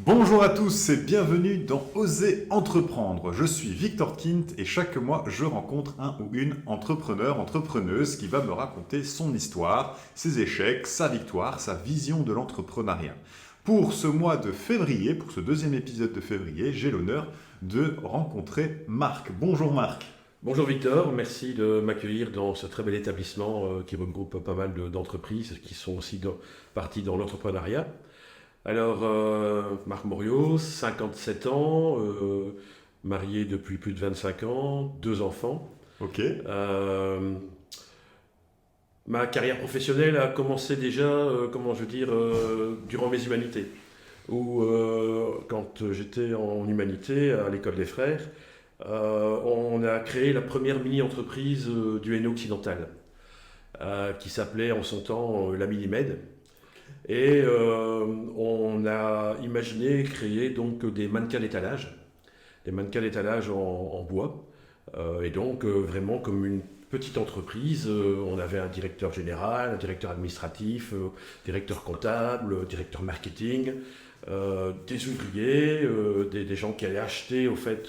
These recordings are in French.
Bonjour à tous et bienvenue dans Oser entreprendre. Je suis Victor Kint et chaque mois je rencontre un ou une entrepreneur, entrepreneuse qui va me raconter son histoire, ses échecs, sa victoire, sa vision de l'entrepreneuriat. Pour ce mois de février, pour ce deuxième épisode de février, j'ai l'honneur de rencontrer Marc. Bonjour Marc. Bonjour Victor, merci de m'accueillir dans ce très bel établissement qui regroupe pas mal d'entreprises qui sont aussi parties dans l'entrepreneuriat. Alors, Marc Moriot, 57 ans, marié depuis plus de 25 ans, 2 enfants. Ok. Ma carrière professionnelle a commencé déjà, durant mes humanités. Quand j'étais en humanité à l'école des frères, on a créé la première mini-entreprise du Hainaut occidental, qui s'appelait en son temps la Minimed. Et on a imaginé créer donc des mannequins d'étalage en bois. Et donc vraiment comme une petite entreprise, on avait un directeur général, un directeur administratif, directeur comptable, directeur marketing, des ouvriers, des gens qui allaient acheter au fait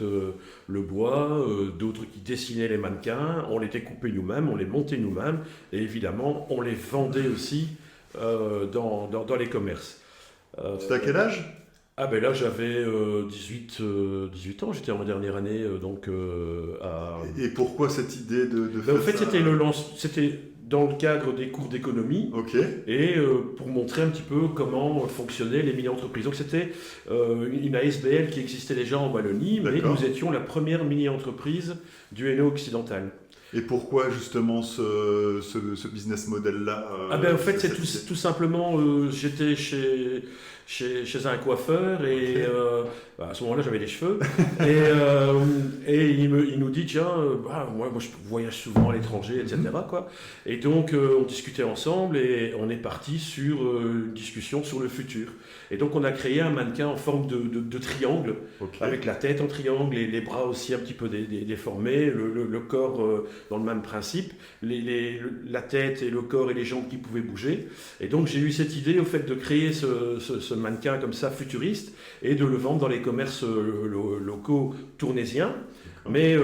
le bois, d'autres qui dessinaient les mannequins, on les découpait nous-mêmes, on les montait nous-mêmes, et évidemment on les vendait aussi dans les commerces. C'était à quel âge ? Ben là j'avais 18 ans, j'étais en ma dernière année Et pourquoi cette idée de en faire fait ça ? c'était dans le cadre des cours d'économie. Ok. Et pour montrer un petit peu comment fonctionnaient les mini-entreprises. Donc c'était une ASBL qui existait déjà en Wallonie, mais D'accord. nous étions la première mini-entreprise du Hainaut occidental. Et pourquoi justement ce business model-là En fait, c'est tout simplement, j'étais chez un coiffeur et à ce moment-là, j'avais des cheveux. et il nous dit, tiens, moi je voyage souvent à l'étranger, etc. quoi. Et donc, on discutait ensemble et on est parti sur une discussion sur le futur. Et donc, on a créé un mannequin en forme de triangle, Ok. avec la tête en triangle et les bras aussi un petit peu déformés, le corps dans le même principe, la tête et le corps et les jambes qui pouvaient bouger. Et donc j'ai eu cette idée au fait de créer ce mannequin comme ça futuriste et de le vendre dans les commerces locaux tournaisiens. Mais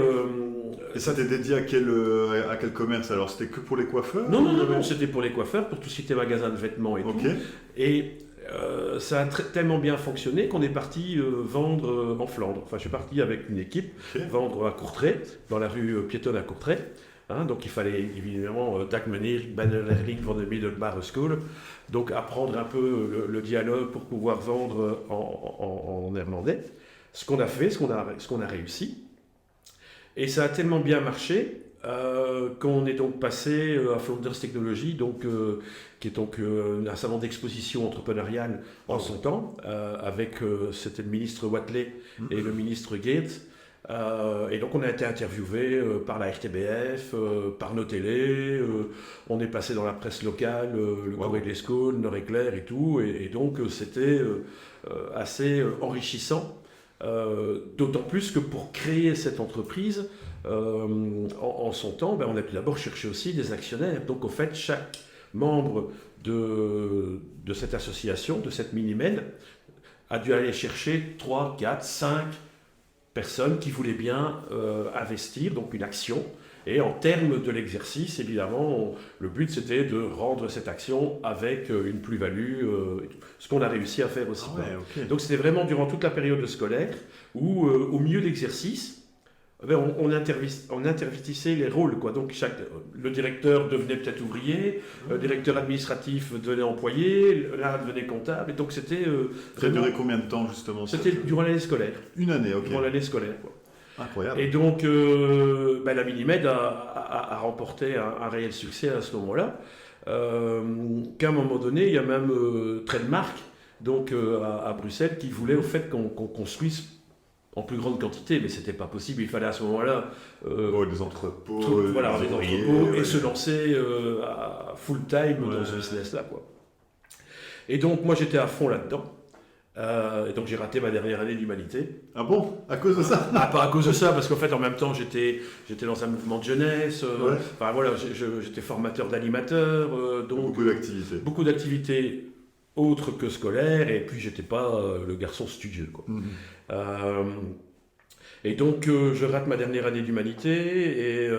Et ça t'est dédié à quel commerce alors? C'était que pour les coiffeurs? non, c'était pour les coiffeurs, pour tout ce qui était magasin de vêtements et Ok. tout. Et ça a tellement bien fonctionné qu'on est parti vendre en Flandre. Enfin, je suis parti avec une équipe vendre à Courtrai, dans la rue piétonne à Courtrai. Donc il fallait évidemment Dag meneer, ik ben de leerling van de middelbare school. Donc apprendre un peu le dialogue pour pouvoir vendre en néerlandais. Ce qu'on a fait, ce qu'on a réussi. Et ça a tellement bien marché qu'on est donc passé à Flanders Technology, qui est donc un salon d'exposition entrepreneuriale en son temps, avec c'était le ministre Watley et le ministre Gates. Et donc on a été interviewé par la RTBF, par nos télés, on est passé dans la presse locale, le Corée de l'Escaut, Nord-Éclair et tout, et donc c'était assez enrichissant. D'autant plus que pour créer cette entreprise, en son temps, on a pu d'abord chercher aussi des actionnaires. Donc, au fait, chaque membre de cette association, de cette Minimed, a dû aller chercher 3, 4, 5 personnes qui voulaient bien investir, donc une action. Et en termes de l'exercice, évidemment, le but c'était de rendre cette action avec une plus-value, ce qu'on a réussi à faire aussi. Okay. Donc c'était vraiment durant toute la période scolaire où, au milieu de l'exercice, on intervertissait les rôles, quoi. Donc le directeur devenait peut-être ouvrier, le directeur administratif devenait employé, l'un devenait comptable. Et donc c'était. Ça a duré combien de temps justement? C'était durant l'année scolaire. Une année, ok. Durant l'année scolaire, quoi. Incroyable. Et donc, la Minimed a remporté un réel succès à ce moment-là. Qu'à un moment donné, il y a même Trademark, donc à Bruxelles, qui voulait au fait qu'on construise en plus grande quantité, mais c'était pas possible. Il fallait à ce moment-là des entrepôts, et se lancer à full time dans ce business-là, quoi. Et donc, moi, j'étais à fond là-dedans. Et donc j'ai raté ma dernière année d'humanité. Ah bon? À cause de ça? Pas à cause de ça, parce qu'en fait en même temps j'étais dans un mouvement de jeunesse. Enfin voilà, j'étais formateur d'animateurs. Donc beaucoup d'activités. Beaucoup d'activités autre que scolaire, et puis j'étais pas le garçon studieux, quoi. Euh, et donc je rate ma dernière année d'humanité, et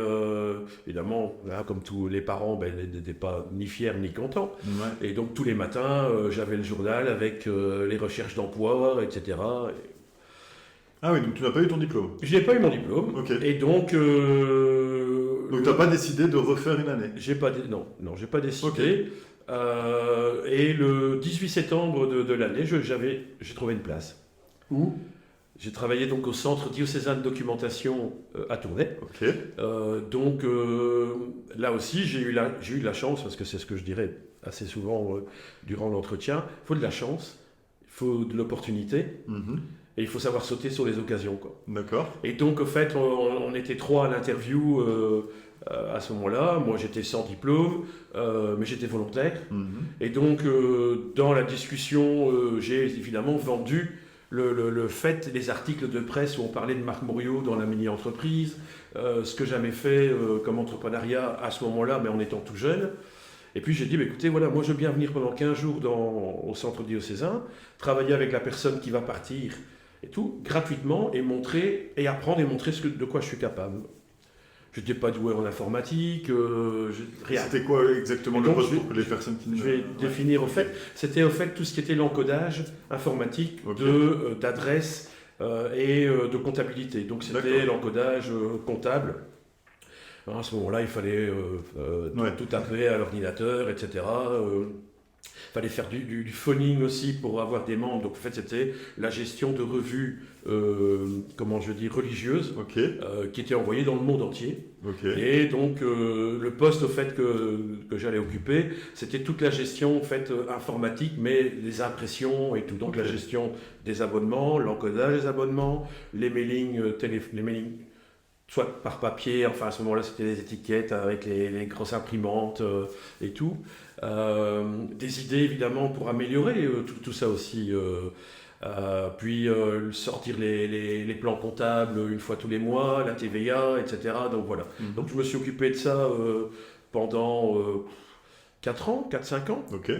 évidemment, là, comme tous les parents, ben, ils n'étaient pas ni fiers ni contents. Ouais. Et donc tous les matins, j'avais le journal avec les recherches d'emploi, etc. Ah oui, donc tu n'as pas eu ton diplôme. Je n'ai pas eu mon diplôme, Ok. et donc... Donc tu n'as pas décidé de refaire une année. Non, j'ai pas décidé. Et le 18 septembre de l'année, j'ai trouvé une place. Où? J'ai travaillé donc au Centre diocésain de documentation à Tournai. Ok. Donc là aussi, j'ai eu de la chance, parce que c'est ce que je dirais assez souvent durant l'entretien. Il faut de la chance, il faut de l'opportunité, Mhm. et il faut savoir sauter sur les occasions, quoi. D'accord. Et donc, au fait, on était 3 à l'interview à ce moment-là. Moi, j'étais sans diplôme, mais j'étais volontaire. Mhm. Et donc, dans la discussion, j'ai évidemment vendu le fait, les articles de presse où on parlait de Marc Mouriot dans la mini-entreprise, ce que j'avais fait comme entrepreneuriat à ce moment-là, mais en étant tout jeune. Et puis j'ai dit, bah, écoutez, voilà, moi je veux bien venir pendant 15 jours au centre diocésain, travailler avec la personne qui va partir et tout, gratuitement, et montrer, et apprendre et montrer de quoi je suis capable. Je n'étais pas doué en informatique, rien. C'était quoi exactement Et le donc, poste pour les personnes qui ne... Je vais Ouais. définir au fait. C'était au fait tout ce qui était l'encodage informatique Ok. d'adresses et de comptabilité. Donc c'était D'accord. l'encodage comptable. À ce moment-là, il fallait Ouais. tout taper à l'ordinateur, etc. Il fallait faire du phoning aussi pour avoir des membres. Donc en fait, c'était la gestion de revues, comment je dis, religieuses, Ok. qui étaient envoyées dans le monde entier. Ok. Et donc le poste au fait que j'allais occuper, c'était toute la gestion en fait, informatique, mais les impressions et tout. Donc Ok. la gestion des abonnements, l'encodage des abonnements, les mailings, les mailings soit par papier, enfin à ce moment-là c'était des étiquettes avec les grosses imprimantes et tout. Des idées évidemment pour améliorer tout ça aussi. Puis sortir les plans comptables une fois tous les mois, la TVA, etc. Donc voilà. Mhm. Donc je me suis occupé de ça pendant 4 ans, 4-5 ans. Ok.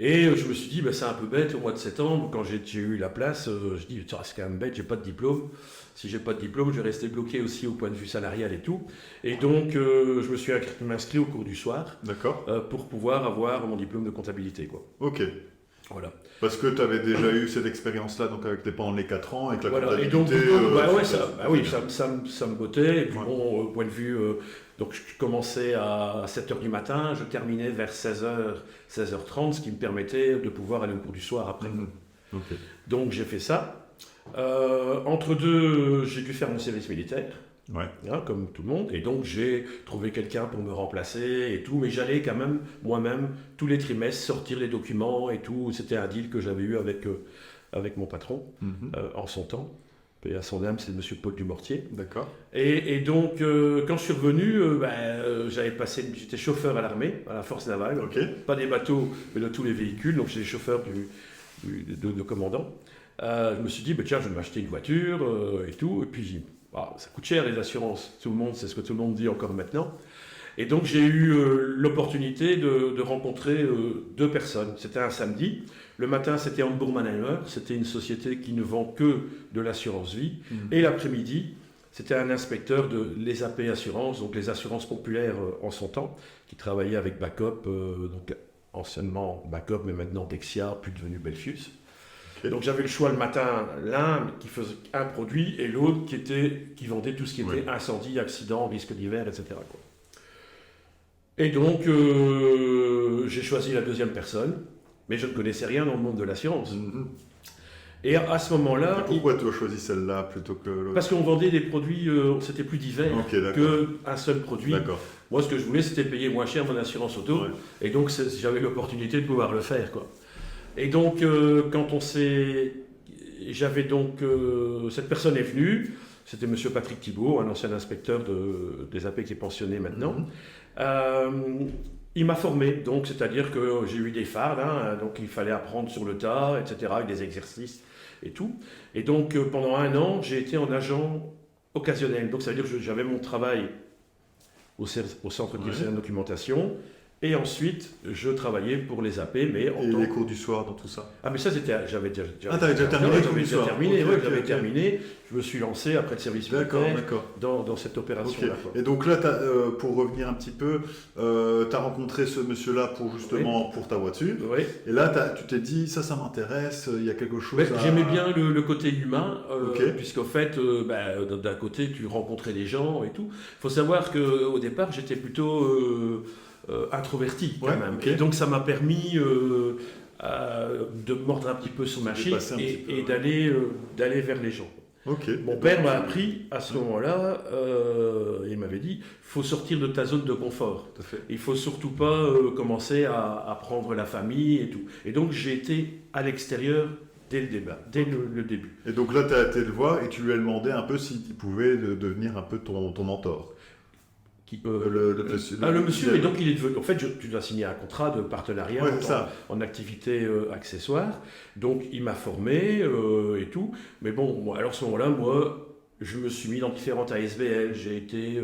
Et je me suis dit, bah, c'est un peu bête au mois de septembre, quand j'ai eu la place, je dis, c'est quand même bête, j'ai pas de diplôme. Si j'ai pas de diplôme, je vais rester bloqué aussi au point de vue salarial et tout. Et donc je me suis inscrit au cours du soir D'accord. pour pouvoir avoir mon diplôme de comptabilité, quoi. Ok. Voilà. Parce que tu avais déjà eu cette expérience-là donc pendant les 4 ans avec la Voilà, et comptabilité. donc, du coup, oui, bien. ça me bottait. Et puis Ouais. bon, au point de vue, donc je commençais à 7h du matin, je terminais vers 16h, 16h30, ce qui me permettait de pouvoir aller au cours du soir après. Mhm. Ok. Donc j'ai fait ça. Entre deux, j'ai dû faire mon service militaire, Ouais. hein, comme tout le monde, et donc j'ai trouvé quelqu'un pour me remplacer et tout, mais j'allais quand même moi-même tous les trimestres sortir les documents et tout. C'était un deal que j'avais eu avec mon patron Mhm. en son temps. Paix à son âme, c'est Monsieur Paul Dumortier. D'accord. Et donc, quand je suis revenu, j'étais chauffeur à l'armée, à la force navale. Ok. Pas des bateaux, mais de tous les véhicules. Donc, j'étais chauffeur de commandant. Je me suis dit, bah, tiens, je vais m'acheter une voiture et tout. Et puis, ça coûte cher les assurances. Tout le monde, c'est ce que tout le monde dit encore maintenant. Et donc, j'ai eu l'opportunité de rencontrer 2 personnes. C'était un samedi. Le matin, c'était Hamburg Mannheimer. C'était une société qui ne vend que de l'assurance vie. Mhm. Et l'après-midi, c'était un inspecteur de l'ESAP Assurance, donc les assurances populaires en son temps, qui travaillait avec Backup, donc anciennement Backup, mais maintenant Dexia, puis devenu Belfius. Ok. Donc j'avais le choix le matin, l'un qui faisait un produit et l'autre qui vendait tout ce qui était Oui. incendie, accident, risque d'hiver, etc., quoi. Et donc j'ai choisi la deuxième personne, mais je ne connaissais rien dans le monde de l'assurance. Mhm. Et à ce moment-là, Et pourquoi tu as choisi celle-là plutôt que l'autre? parce qu'on vendait des produits, c'était plus divers Ok, d'accord. qu'un seul produit. D'accord. Moi, ce que je voulais, c'était payer moins cher mon assurance auto. Ouais. Et donc, j'avais l'opportunité de pouvoir le faire, quoi. Et donc, quand on s'est... J'avais donc... cette personne est venue. C'était Monsieur Patrick Thibault, un ancien inspecteur des AP qui est pensionné maintenant. Mhm. Il m'a formé, donc, c'est-à-dire que j'ai eu des phares, hein, donc il fallait apprendre sur le tas, etc., avec des exercices et tout. Et donc, pendant 1 an, j'ai été en agent occasionnel. Donc, ça veut dire que j'avais mon travail au centre Ouais. diocésain de documentation, Et ensuite, je travaillais pour les AP, mais Et les cours du soir dans tout ça? Ah, mais ça, j'avais déjà t'avais déjà terminé le cours du soir. terminé, Ok, ouais, ok, j'avais ok. terminé. Je me suis lancé après le service D'accord, militaire d'accord. dans cette opération-là. Ok. Et donc là, pour revenir un petit peu, tu as rencontré ce monsieur-là pour justement pour ta voiture. Oui. Et là, tu t'es dit, ça m'intéresse, il y a quelque chose à... J'aimais bien le côté humain, Ok. puisqu'en fait, d'un côté, tu rencontrais des gens et tout. Il faut savoir qu'au départ, j'étais plutôt introverti quand Ouais, même. ok. Et donc, ça m'a permis de mordre un petit peu sur ma chic Dépasser un petit peu, et ouais. d'aller vers les gens. Ok. Mon père m'a appris à ce moment-là, il m'avait dit, il faut sortir de ta zone de confort. Tout à fait. Il faut surtout pas commencer à prendre la famille et tout. Et donc j'ai été à l'extérieur dès le début. Et donc là, tu as été le voir et tu lui as demandé un peu s'il pouvait devenir un peu ton mentor. Le monsieur. Le monsieur, et donc il est devenu. En fait, tu dois signer un contrat de partenariat Ouais, ça. en activité accessoire. Donc il m'a formé et tout. Mais bon, alors à ce moment-là, moi, je me suis mis dans différentes ASBL. J'ai été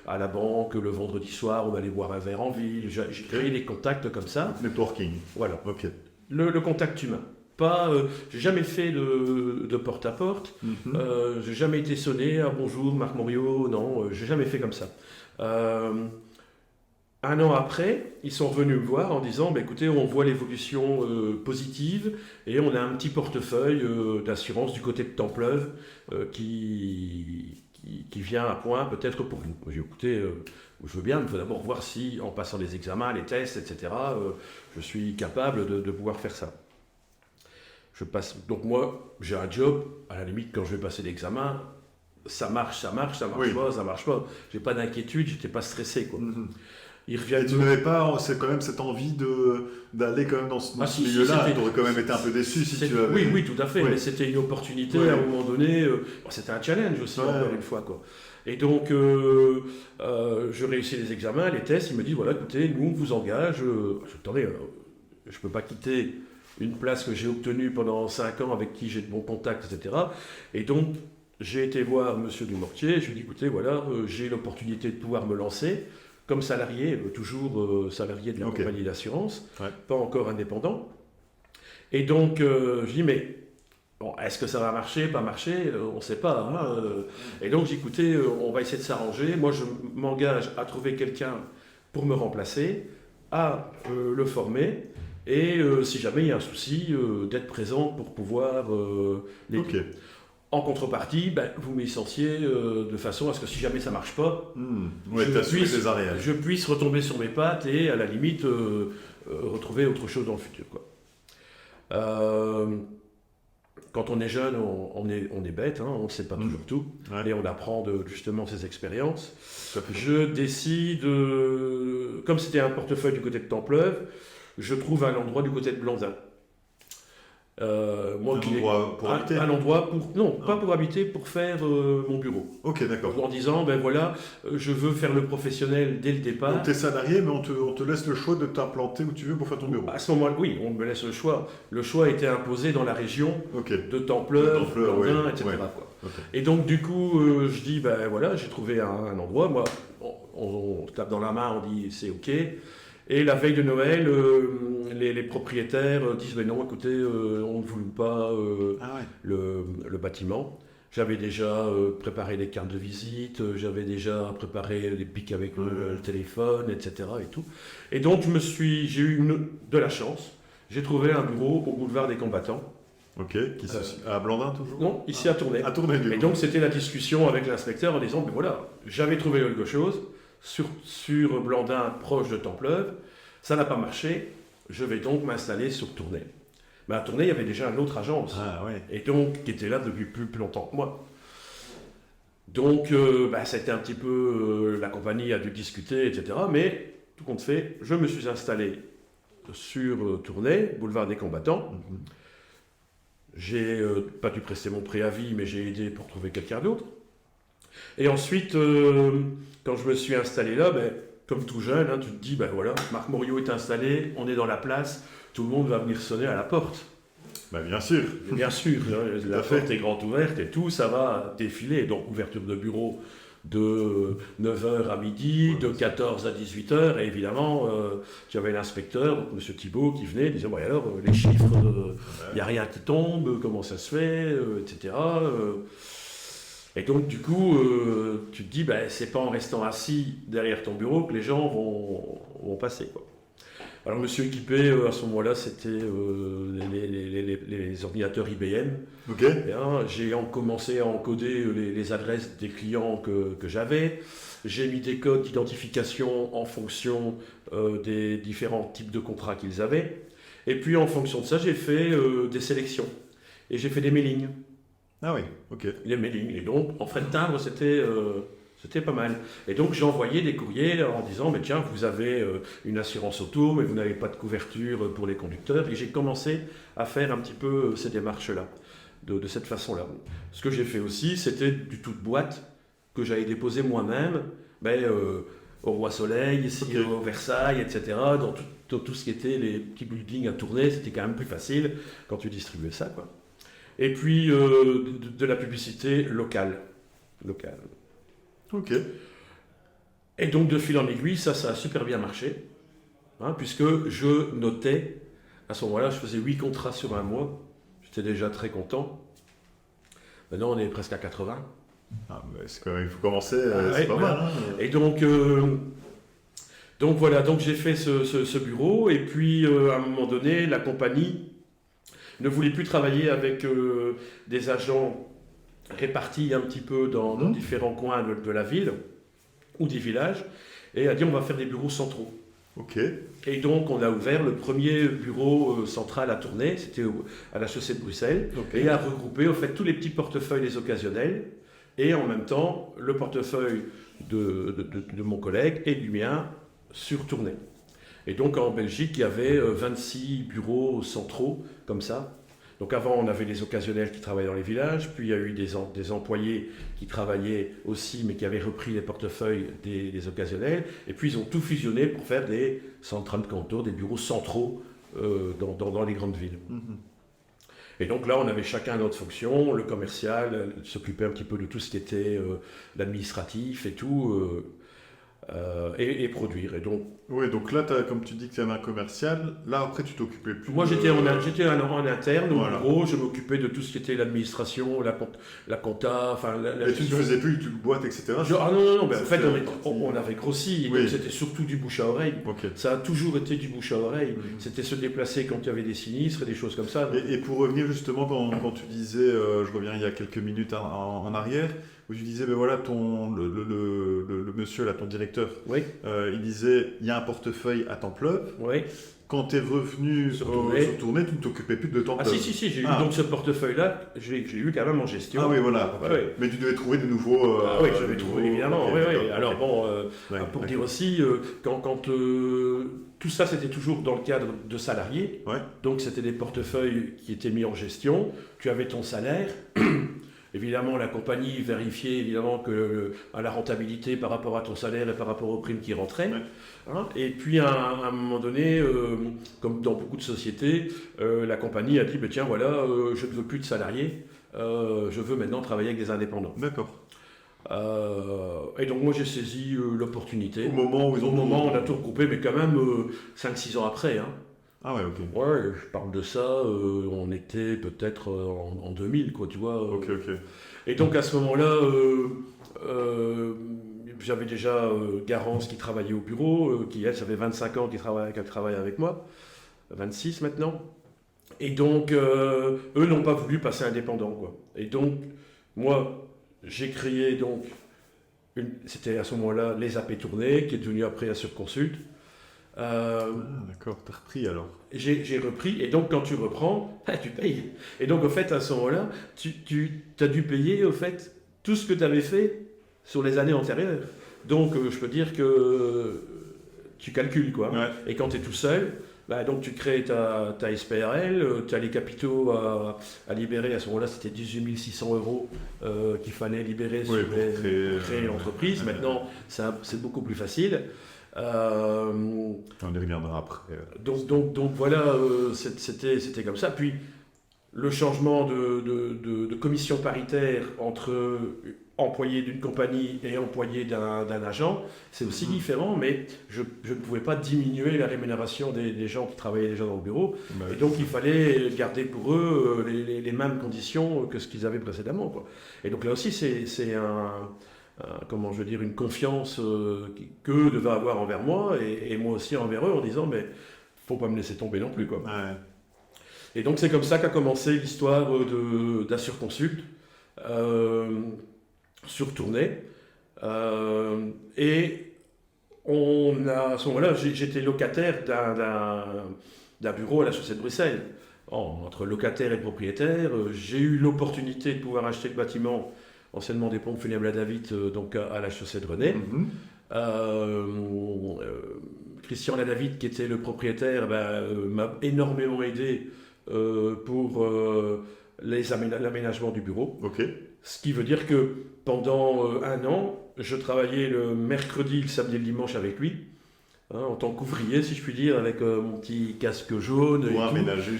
à la banque le vendredi soir, on allait boire un verre en ville. J'ai créé des contacts comme ça. Networking. Voilà. Ok. Le contact humain. Pas, j'ai jamais fait de porte-à-porte. J'ai jamais été sonné. Ah, bonjour, Marc Moriot. Non, j'ai jamais fait comme ça. Un an après, ils sont revenus me voir en disant écoutez, on voit l'évolution positive et on a un petit portefeuille d'assurance du côté de Templeuve qui vient à point peut-être pour vous. J'ai dit écoutez, je veux bien, il faut d'abord voir si en passant les examens, les tests, etc., je suis capable de pouvoir faire ça. Donc moi, j'ai un job, à la limite, quand je vais passer l'examen, ça marche Oui. pas, ça marche pas. J'ai pas d'inquiétude, j'étais pas stressé, quoi. Ils Et reviennent. tu n'avais pas, c'est quand même cette envie d'aller quand même dans ce milieu-là. Tu aurais quand même été un peu déçu si tu avais... Oui, tout à fait. Oui. Mais c'était une opportunité Oui. à un moment donné. C'était un challenge aussi, Ouais. encore une fois, quoi. Et donc, je réussis les examens, les tests. Ils me disent voilà, écoutez, nous, on vous engage. Attendez, je peux pas quitter une place que j'ai obtenue pendant 5 ans, avec qui j'ai de bons contacts, etc. Et donc, j'ai été voir Monsieur Dumortier. Je lui ai dit écoutez, voilà, j'ai l'opportunité de pouvoir me lancer comme salarié, toujours salarié de la compagnie d'assurance, pas encore indépendant. Et donc, je dis, mais bon, est-ce que ça va marcher, pas marcher on ne sait pas. Hein, Et donc, j'ai dit, écoutez, on va essayer de s'arranger. Moi, je m'engage à trouver quelqu'un pour me remplacer, à le former, et si jamais il y a un souci, d'être présent pour pouvoir l'aider. Ok. En contrepartie, vous me licenciez de façon à ce que si jamais ça ne marche pas, je puisse retomber sur mes pattes et à la limite retrouver autre chose dans le futur, quoi. Quand on est jeune, on est bête, hein, on ne sait pas toujours tout, et on apprend justement ses expériences. Je décide, comme c'était un portefeuille du côté de Templeuve, je trouve un endroit du côté de Blandin. Un endroit pas pour habiter, pour faire mon bureau. Ok, d'accord. En disant, voilà, je veux faire le professionnel dès le départ. Donc tu es salarié, mais on te laisse le choix de t'implanter où tu veux pour faire ton bureau. À ce moment-là, oui, on me laisse le choix. Le choix était imposé dans la région de Templeuve, Blandin, etc. Quoi. Okay. Et donc du coup, je dis, voilà, j'ai trouvé un endroit. Moi, on tape dans la main, on dit, c'est ok. Et la veille de Noël, les propriétaires disent non, écoutez, on ne voulait pas le bâtiment. J'avais déjà préparé les cartes de visite, j'avais déjà préparé des pics avec le téléphone, etc. Et tout. Et donc j'ai eu de la chance. J'ai trouvé un bureau au boulevard des Combattants. Ok, à Blandin toujours? Non, ici à Tournai. Et donc c'était la discussion avec l'inspecteur en disant, voilà, j'avais trouvé quelque chose. Sur Blandin, proche de Templeuve. Ça n'a pas marché. Je vais donc m'installer sur Tournai. Mais à Tournai, il y avait déjà une autre agence. Et donc, qui était là depuis plus longtemps que moi. Donc, c'était un petit peu... la compagnie a dû discuter, etc. Mais, tout compte fait, je me suis installé sur Tournai, boulevard des Combattants. J'ai pas dû prester mon préavis, mais j'ai aidé pour trouver quelqu'un d'autre. Et ensuite, quand je me suis installé là, comme tout jeune, tu te dis, voilà, Marc Moriot est installé, on est dans la place, tout le monde va venir sonner à la porte. Bien sûr. Bien sûr, la porte est grande ouverte et tout, ça va défiler. Donc, ouverture de bureau de 9h à midi, de 14 à 18h, et évidemment, j'avais l'inspecteur, M. Thibault, qui venait, disait, bon, et alors, les chiffres, il n'y a rien qui tombe, comment ça se fait, etc. Et donc, du coup, tu te dis, ben, c'est pas en restant assis derrière ton bureau que les gens vont passer, quoi. Alors, Monsieur Équipé, à ce moment-là, c'était les ordinateurs IBM. Ok. Et, hein, j'ai commencé à encoder les adresses des clients que j'avais. J'ai mis des codes d'identification en fonction des différents types de contrats qu'ils avaient. Et puis, en fonction de ça, j'ai fait des sélections. Et j'ai fait des mailings. Ah oui, ok. Les mailings. Et donc, en frais de timbre, c'était pas mal. Et donc, j'ai envoyé des courriers en disant, mais tiens, vous avez une assurance auto, mais vous n'avez pas de couverture pour les conducteurs. Et j'ai commencé à faire un petit peu ces démarches-là, de cette façon-là. Ce que j'ai fait aussi, c'était du tout de boîte que j'avais déposé moi-même, au Roi Soleil, ici, Okay. au Versailles, etc. Dans tout ce qui était les petits buildings à tourner, c'était quand même plus facile quand tu distribuais ça, quoi. Et puis, de la publicité locale. Ok. Et donc, de fil en aiguille, ça a super bien marché, hein, puisque je notais, à ce moment-là, je faisais 8 contrats sur un mois. J'étais déjà très content. Maintenant, on est presque à 80. Ah, mais il faut commencer, Ah, c'est ouais, pas voilà. mal. Hein. Et donc voilà, donc j'ai fait ce bureau, et puis à un moment donné, la compagnie ne voulait plus travailler avec des agents répartis un petit peu dans différents coins de la ville ou des villages, et a dit on va faire des bureaux centraux. Ok. Et donc on a ouvert le premier bureau central à Tournai, c'était à la chaussée de Bruxelles, Ok. et a regroupé au fait tous les petits portefeuilles des occasionnels, et en même temps le portefeuille de mon collègue et du mien sur Tournai. Et donc en Belgique, il y avait 26 bureaux centraux comme ça. Donc avant, on avait les occasionnels qui travaillaient dans les villages, puis il y a eu des employés qui travaillaient aussi, mais qui avaient repris les portefeuilles des occasionnels, et puis ils ont tout fusionné pour faire des centrales de canton, des bureaux centraux dans les grandes villes. Mhm. Et donc là, on avait chacun notre fonction, le commercial s'occupait un petit peu de tout ce qui était l'administratif et tout, et produire. Et donc, Oui, donc là, comme tu dis que tu avais un commercial, là après tu t'occupais plus. moi, j'étais en interne, au Voilà. bureau, je m'occupais de tout ce qui était l'administration, la compta, enfin la Et tu ne gestion. faisais plus du tout de boîte, etc. Ah non, ben, en fait, C'était on avait grossi, et Oui. donc c'était surtout du bouche à oreille. Ok. Ça a toujours été du bouche à oreille. Mhm. C'était se déplacer quand il y avait des sinistres et des choses comme ça. Et pour revenir justement, quand tu disais, je reviens il y a quelques minutes en arrière, où tu disais, ben voilà, le monsieur, là, ton directeur, Oui, il disait, il y a un portefeuille à temps plein. oui. Quand tu es revenu Sur Tournai. sur Tournai, tu ne t'occupais plus de temps Ah plein. si, j'ai eu Ah. donc ce portefeuille-là, j'ai eu quand même en gestion. Ah oui, voilà. Ouais. Mais tu devais trouver de nouveaux. Ah oui, j'avais trouvé, évidemment. Ok, Oui, oui. d'accord, Alors ok. bon, Ouais, pour d'accord. dire aussi, quand tout ça c'était toujours dans le cadre de salariés, Ouais. donc c'était des portefeuilles qui étaient mis en gestion, tu avais ton salaire. Évidemment, la compagnie vérifiait évidemment que à la rentabilité par rapport à ton salaire et par rapport aux primes qui rentraient. Ouais. Hein. Et puis à un moment donné, comme dans beaucoup de sociétés, la compagnie a dit ben, tiens voilà, je ne veux plus de salariés, je veux maintenant travailler avec des indépendants. D'accord. Et donc moi j'ai saisi l'opportunité. Au moment où ils Au ont. moment où on a tout regroupé, mais quand même 5-6 ans après. Hein. Ah ouais, ok. Ouais, je parle de ça, on était peut-être en 2000, quoi, tu vois. Ok, ok. Et donc à ce moment-là, j'avais déjà Garance qui travaillait au bureau, qui elle, ça fait 25 ans qu'elle travaille avec moi, 26 maintenant. Et donc, eux n'ont pas voulu passer indépendant, quoi. Et donc, moi, j'ai créé donc, c'était à ce moment-là les AP Tournai, qui est devenu après Assure Consult. Ah, d'accord, t'as repris alors. J'ai repris, et donc quand tu reprends, tu payes. Et donc au fait, à ce moment-là, tu as dû payer au fait tout ce que tu avais fait sur les années antérieures. Donc je peux dire que tu calcules, quoi. Ouais. Et quand tu es tout seul, bah, donc tu crées ta SPRL, tu as les capitaux à libérer. À ce moment-là, c'était 18 600 € qu'il fallait libérer Oui, sur pour créer l'entreprise. Maintenant, c'est beaucoup plus facile. On y reviendra après. Donc voilà, c'était comme ça. Puis le changement de commission paritaire employé d'une compagnie et employé d'un agent, c'est aussi différent, mais je ne pouvais pas diminuer la rémunération des gens qui travaillaient déjà dans le bureau. Et donc, il fallait garder pour eux les mêmes conditions que ce qu'ils avaient précédemment, quoi. Et donc, là aussi, c'est comment je veux dire, une confiance qu'eux devaient avoir envers moi et moi aussi envers eux en disant, mais faut pas me laisser tomber non plus, quoi. Ouais. Et donc, c'est comme ça qu'a commencé l'histoire d'Assurconsult. Sur tournée. Et à ce moment-là, j'étais locataire d'un bureau à la Chaussée de Bruxelles. Entre locataire et propriétaire, j'ai eu l'opportunité de pouvoir acheter le bâtiment, anciennement des pompes funèbres à David, donc à la Chaussée de René. Christian Ladavid, qui était le propriétaire, m'a énormément aidé pour l'aménagement du bureau. Okay. Ce qui veut dire que pendant un an, je travaillais le mercredi, le samedi et le dimanche avec lui, en tant qu'ouvrier, si je puis dire, avec mon petit casque jaune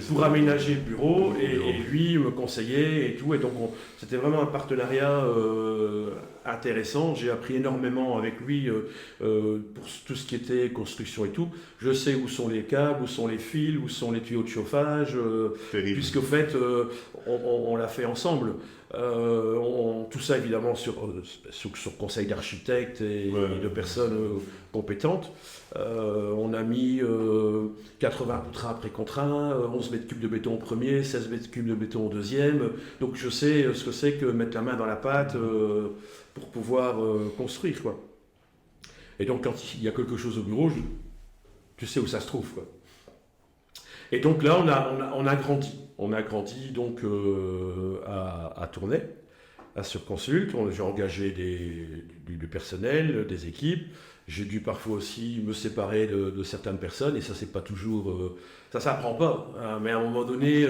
pour aménager le bureau. Et lui me conseillait et tout. Et donc, c'était vraiment un partenariat intéressant. J'ai appris énormément avec lui pour tout ce qui était construction et tout. Je sais où sont les câbles, où sont les fils, où sont les tuyaux de chauffage, puisque au fait, on l'a fait ensemble. Tout ça évidemment sur conseil d'architectes et de personnes compétentes. On a mis 80 contrats après contrat, 11 mètres cubes de béton au premier, 16 mètres cubes de béton au deuxième. Donc je sais ce que c'est que mettre la main dans la pâte pour pouvoir construire, quoi. Et donc quand il y a quelque chose au bureau, tu sais où ça se trouve, quoi. Et donc là, on a grandi. On a grandi donc à Tournai, à Surconsult. J'ai engagé du personnel, des équipes. J'ai dû parfois aussi me séparer de certaines personnes. Et ça, c'est pas toujours... ça s'apprend pas. Hein, mais à un moment donné,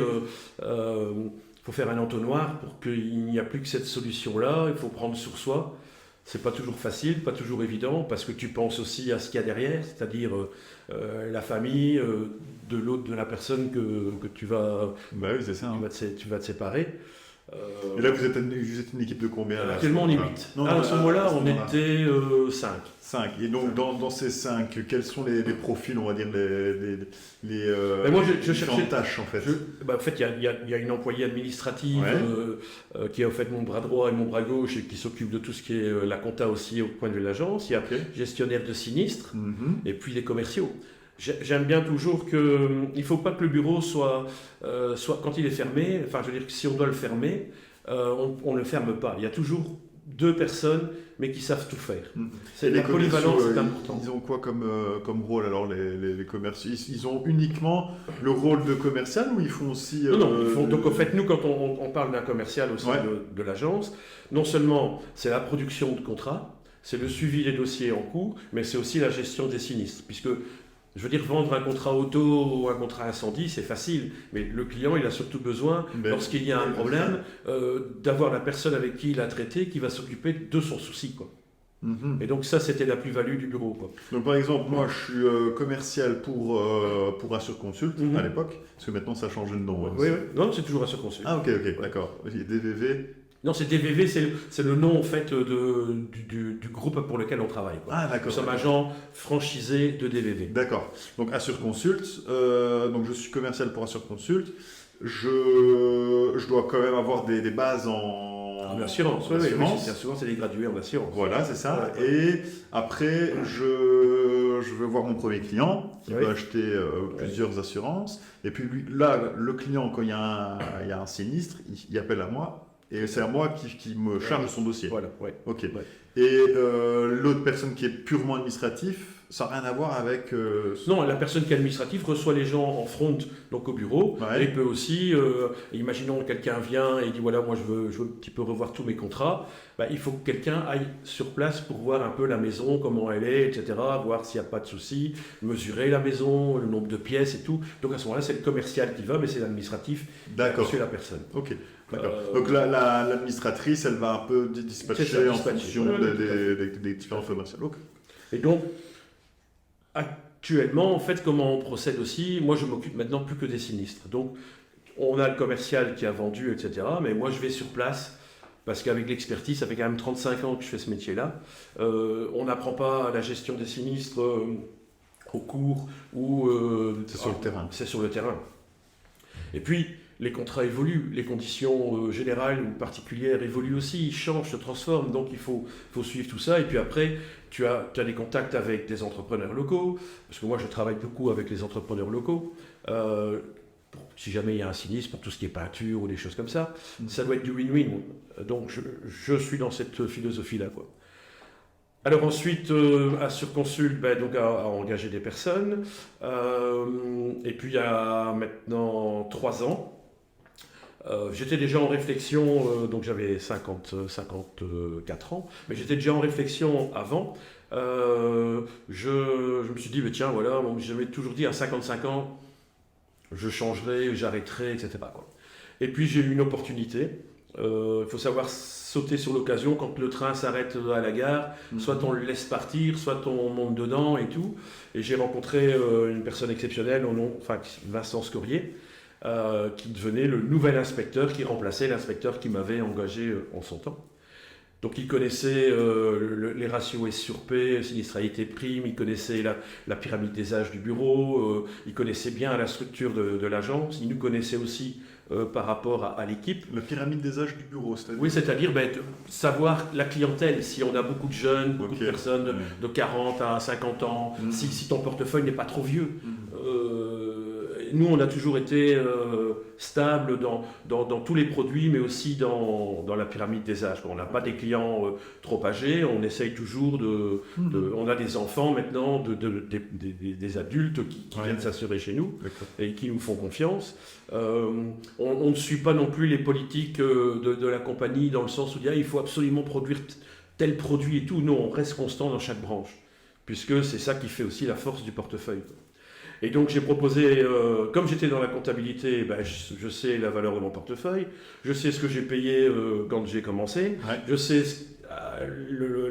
faut faire un entonnoir pour qu'il n'y a plus que cette solution-là. Il faut prendre sur soi. C'est pas toujours facile, pas toujours évident, parce que tu penses aussi à ce qu'il y a derrière, c'est-à-dire la famille de la personne que tu vas, c'est ça, tu vas te séparer. Et là, vous êtes une équipe de combien là, actuellement, on est 8. À ce moment-là, on était 5. 5. Et donc, dans ces 5, quels sont les profils, on va dire, moi, je cherchais tâches, en fait en fait, il y a une employée administrative qui est en fait mon bras droit et mon bras gauche et qui s'occupe de tout ce qui est la compta aussi au point de vue de l'agence. Il y a gestionnaire de sinistres et puis les commerciaux. J'aime bien toujours qu'il ne faut pas que le bureau soit quand il est fermé, enfin je veux dire que si on doit le fermer, on ne le ferme pas. Il y a toujours 2 personnes mais qui savent tout faire. C'est la polyvalence, c'est important. Ils ont quoi comme rôle alors les commerciaux? Ils ont uniquement le rôle de commercial ou ils font aussi... Non, ils font, donc en fait nous quand on parle d'un commercial au sein de l'agence, non seulement c'est la production de contrats, c'est le suivi des dossiers en cours, mais c'est aussi la gestion des sinistres, puisque je veux dire, vendre un contrat auto ou un contrat incendie, c'est facile, mais le client, il a surtout besoin, lorsqu'il y a un problème, d'avoir la personne avec qui il a traité qui va s'occuper de son souci, quoi. Et donc ça, c'était la plus-value du bureau, quoi. Donc par exemple, moi, je suis commercial pour Assurconsult à l'époque, parce que maintenant, ça a changé de nom. Oui, non, c'est toujours Assurconsult. Ah, ok, d'accord. DVV. Non, c'est DVV, c'est le nom en fait du groupe pour lequel on travaille, quoi. Ah, d'accord. Nous sommes agents franchisés de DVV. D'accord. Donc Assurconsult, donc je suis commercial pour Assurconsult. Je dois quand même avoir des bases en assurance. Oui, souvent c'est des gradués en assurance. Voilà, c'est ça. Ouais. Et après, je vais voir mon premier client qui peut acheter plusieurs assurances. Et puis là, le client, quand il y a un sinistre, il appelle à moi. Et c'est à moi qui me charge de son dossier. Voilà, Ok. Et l'autre personne qui est purement administratif, ça n'a rien à voir avec... Non, la personne qui est administrative reçoit les gens en front, donc au bureau. Et peut aussi, imaginons quelqu'un vient et dit voilà, moi je veux un petit peu revoir tous mes contrats. Il faut que quelqu'un aille sur place pour voir un peu la maison, comment elle est, etc. Voir s'il n'y a pas de souci, mesurer la maison, le nombre de pièces et tout. Donc à ce moment-là, c'est le commercial qui va, mais c'est l'administratif qui suit la personne. Ok. D'accord. Donc l'administratrice, elle va un peu dispatcher en fonction des différents commerciaux. Okay. Et donc, actuellement, en fait, comment on procède aussi, moi je m'occupe maintenant plus que des sinistres. Donc, on a le commercial qui a vendu, etc. Mais moi je vais sur place parce qu'avec l'expertise, ça fait quand même 35 ans que je fais ce métier-là. On n'apprend pas la gestion des sinistres au cours ou... c'est sur le terrain. C'est sur le terrain. Et puis, les contrats évoluent, les conditions générales ou particulières évoluent aussi, ils changent, se transforment, donc il faut suivre tout ça. Et puis après, tu as des contacts avec des entrepreneurs locaux, parce que moi je travaille beaucoup avec les entrepreneurs locaux. Si jamais il y a un sinistre pour tout ce qui est peinture ou des choses comme ça, ça doit être du win-win. Donc je suis dans cette philosophie-là, quoi. Alors ensuite, à Surconsul, donc à engager des personnes. Et puis il y a maintenant 3 ans, j'étais déjà en réflexion, donc j'avais 54 ans, mais j'étais déjà en réflexion avant. Je me suis dit, tiens, voilà, j'avais toujours dit à 55 ans, je changerai, j'arrêterai, etc., quoi. Et puis j'ai eu une opportunité. Il faut savoir sauter sur l'occasion quand le train s'arrête à la gare. Soit on le laisse partir, soit on monte dedans et tout. Et j'ai rencontré une personne exceptionnelle, Vincent Scorier, qui devenait le nouvel inspecteur qui remplaçait l'inspecteur qui m'avait engagé en son temps. Donc il connaissait les ratios S sur P, sinistralité prime, il connaissait la pyramide des âges du bureau, il connaissait bien la structure de l'agence, il nous connaissait aussi par rapport à l'équipe. La pyramide des âges du bureau, c'est-à-dire? Oui, c'est-à-dire savoir la clientèle, si on a beaucoup de jeunes, beaucoup de personnes de 40 à 50 ans, si ton portefeuille n'est pas trop vieux. Nous, on a toujours été stable dans tous les produits, mais aussi dans la pyramide des âges. On n'a pas des clients trop âgés, on essaye toujours on a des enfants maintenant, des adultes qui viennent s'assurer chez nous et qui nous font confiance. On ne suit pas non plus les politiques de la compagnie dans le sens où il faut absolument produire tel produit et tout. Non, on reste constant dans chaque branche, puisque c'est ça qui fait aussi la force du portefeuille. Et donc j'ai proposé, comme j'étais dans la comptabilité, je sais la valeur de mon portefeuille, je sais ce que j'ai payé quand j'ai commencé, je sais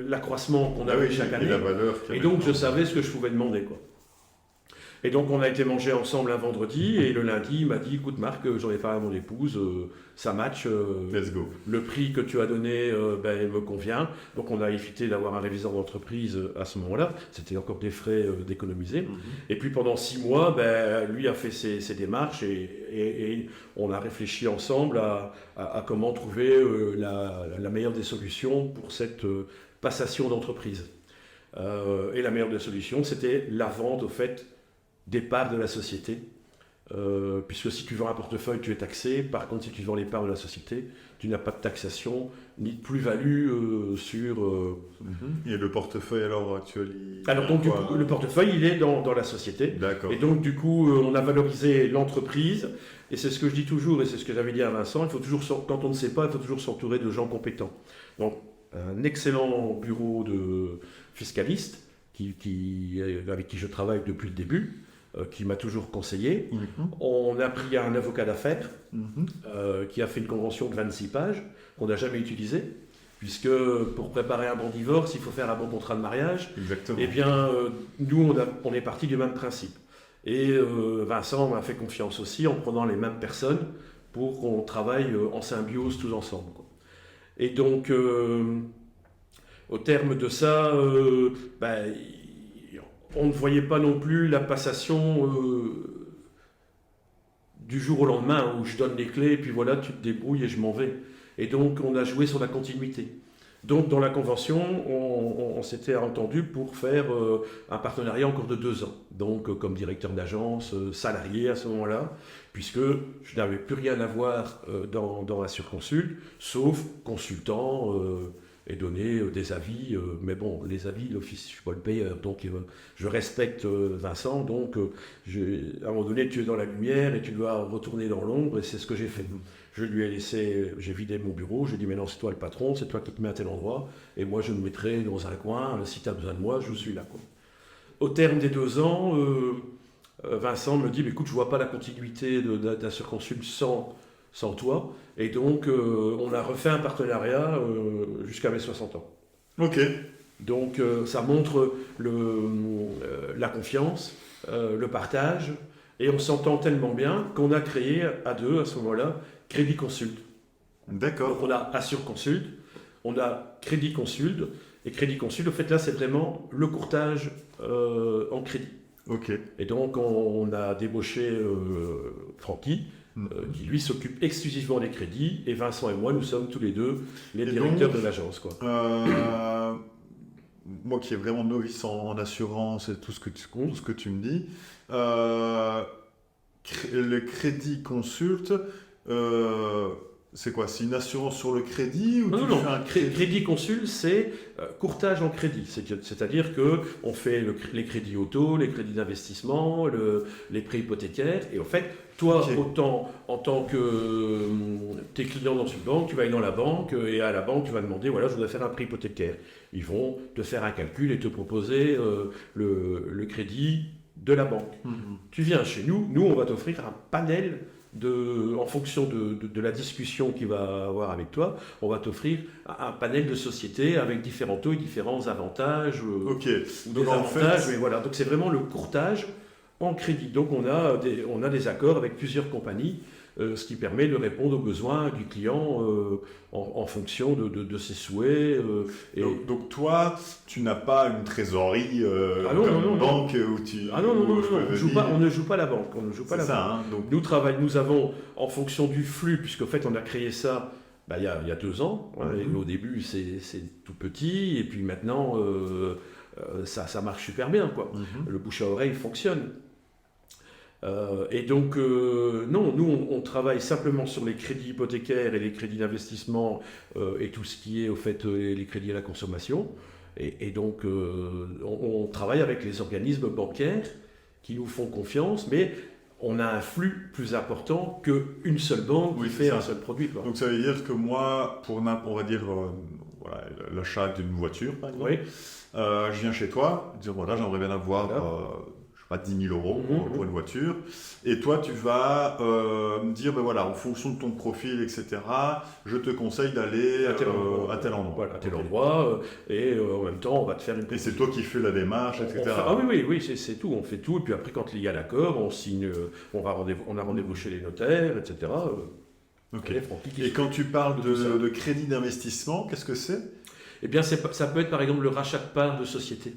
l'accroissement qu'on avait chaque année, et donc je savais ce que je pouvais demander, quoi. Et donc on a été manger ensemble un vendredi, et le lundi il m'a dit, écoute Marc, j'en ai parlé à mon épouse, ça match, let's go. Le prix que tu as donné me convient. Donc on a évité d'avoir un réviseur d'entreprise à ce moment-là, c'était encore des frais d'économiser. Et puis pendant 6 mois, lui a fait ses démarches, et on a réfléchi ensemble à comment trouver la meilleure des solutions pour cette passation d'entreprise. Et la meilleure des solutions, c'était la vente au fait des parts de la société, puisque si tu vends un portefeuille, tu es taxé. Par contre, si tu vends les parts de la société, tu n'as pas de taxation ni de plus-value sur... Et le portefeuille alors actuel Alors donc du coup, le portefeuille, il est dans la société. D'accord. Et donc du coup, on a valorisé l'entreprise, et c'est ce que je dis toujours, et c'est ce que j'avais dit à Vincent, il faut toujours, quand on ne sait pas, il faut toujours s'entourer de gens compétents. Donc un excellent bureau de fiscaliste, avec qui je travaille depuis le début, qui m'a toujours conseillé. On a pris un avocat d'affaires qui a fait une convention de 26 pages qu'on n'a jamais utilisée, puisque pour préparer un bon divorce, il faut faire un bon contrat de mariage. Exactement. Eh bien, nous, on est parti du même principe. Et Vincent m'a fait confiance aussi en prenant les mêmes personnes pour qu'on travaille en symbiose tous ensemble, quoi. Et donc, au terme de ça, on ne voyait pas non plus la passation du jour au lendemain, où je donne les clés et puis voilà, tu te débrouilles et je m'en vais. Et donc on a joué sur la continuité. Donc dans la convention, on s'était entendu pour faire un partenariat encore de 2 ans. Donc comme directeur d'agence, salarié à ce moment-là, puisque je n'avais plus rien à voir dans la Surconsul, sauf consultant, et donner des avis, mais bon, les avis, l'office, je ne suis pas le payeur, donc je respecte Vincent, donc à un moment donné, tu es dans la lumière et tu dois retourner dans l'ombre, et c'est ce que j'ai fait. Je lui ai laissé, j'ai vidé mon bureau, j'ai dit maintenant c'est toi le patron, c'est toi qui te mets à tel endroit, et moi je me mettrai dans un coin, si tu as besoin de moi, je suis là, quoi. Au terme des 2 ans, Vincent me dit, écoute, je ne vois pas la continuité de la Surconsul sans toi. Et donc, on a refait un partenariat jusqu'à mes 60 ans. Ok. Donc, ça montre la confiance, le partage, et on s'entend tellement bien qu'on a créé à 2, à ce moment-là, Crédit Consult. D'accord. Donc on a Assure Consult, on a Crédit Consult, et Crédit Consult, au fait là c'est vraiment le courtage en crédit. Ok. Et donc on a débauché Francky, qui lui s'occupe exclusivement des crédits, et Vincent et moi nous sommes tous les deux les directeurs de l'agence, quoi. Moi qui est vraiment novice en assurance et tout ce que tu me dis, le crédit consulte, c'est quoi? C'est une assurance sur le crédit ou Non, tu non, fais un crédit? Crédit Consult, c'est courtage en crédit. C'est-à-dire qu'on fait les crédits auto, les crédits d'investissement, les prêts hypothécaires. Et en fait, toi, Ok. autant en tant que t'es client dans une banque, tu vas aller dans la banque et à la banque, tu vas demander, voilà, je voudrais faire un prêt hypothécaire. Ils vont te faire un calcul et te proposer le crédit de la banque. Mhm. Tu viens chez nous, on va t'offrir un panel en fonction de la discussion qu'il va avoir avec toi, on va t'offrir un panel de sociétés avec différents taux et différents avantages. Ok. Ou Donc des en avantages, fait, mais voilà. Donc c'est vraiment le courtage en crédit. Donc on a des accords avec plusieurs compagnies, ce qui permet de répondre aux besoins du client en fonction de ses souhaits. donc toi, tu n'as pas une trésorerie Ah non, comme non, une non, banque où tu. Ah non, non, non, où je non, peux on venir. ne joue pas la banque. On ne joue pas C'est la banque. ça, hein, donc. Nous avons, en fonction du flux, puisqu'en fait on a créé ça il y a 2 ans, hein, et au début c'est tout petit, et puis maintenant ça marche super bien, quoi. Mhm. Le bouche à oreille fonctionne. Et donc, non, nous on travaille simplement sur les crédits hypothécaires et les crédits d'investissement et tout ce qui est au fait les crédits à la consommation. Et donc, on travaille avec les organismes bancaires qui nous font confiance, mais on a un flux plus important qu'une seule banque Oui, qui c'est fait ça. un seul produit, quoi. Donc ça veut dire que moi, pour on va dire voilà, l'achat d'une voiture, par exemple, Oui. je viens chez toi, dire voilà, j'aimerais bien avoir, Voilà. je sais pas, 10 000 euros Mhm, pour une voiture. Et toi, tu vas me dire, ben voilà, en fonction de ton profil, etc., je te conseille d'aller À tel endroit. à tel endroit. Voilà, à tel Ok. endroit, et en même temps, on va te faire une Et c'est toi qui fais la démarche, On etc. fait- ah oui, c'est tout. On fait tout. Et puis après, quand il y a l'accord, on signe, on a rendez-vous chez les notaires, etc. Ok. Et Francky qui Et se- quand tu parles de tout ça. de crédit d'investissement, qu'est-ce que c'est? Eh bien, ça peut être par exemple le rachat de parts de société.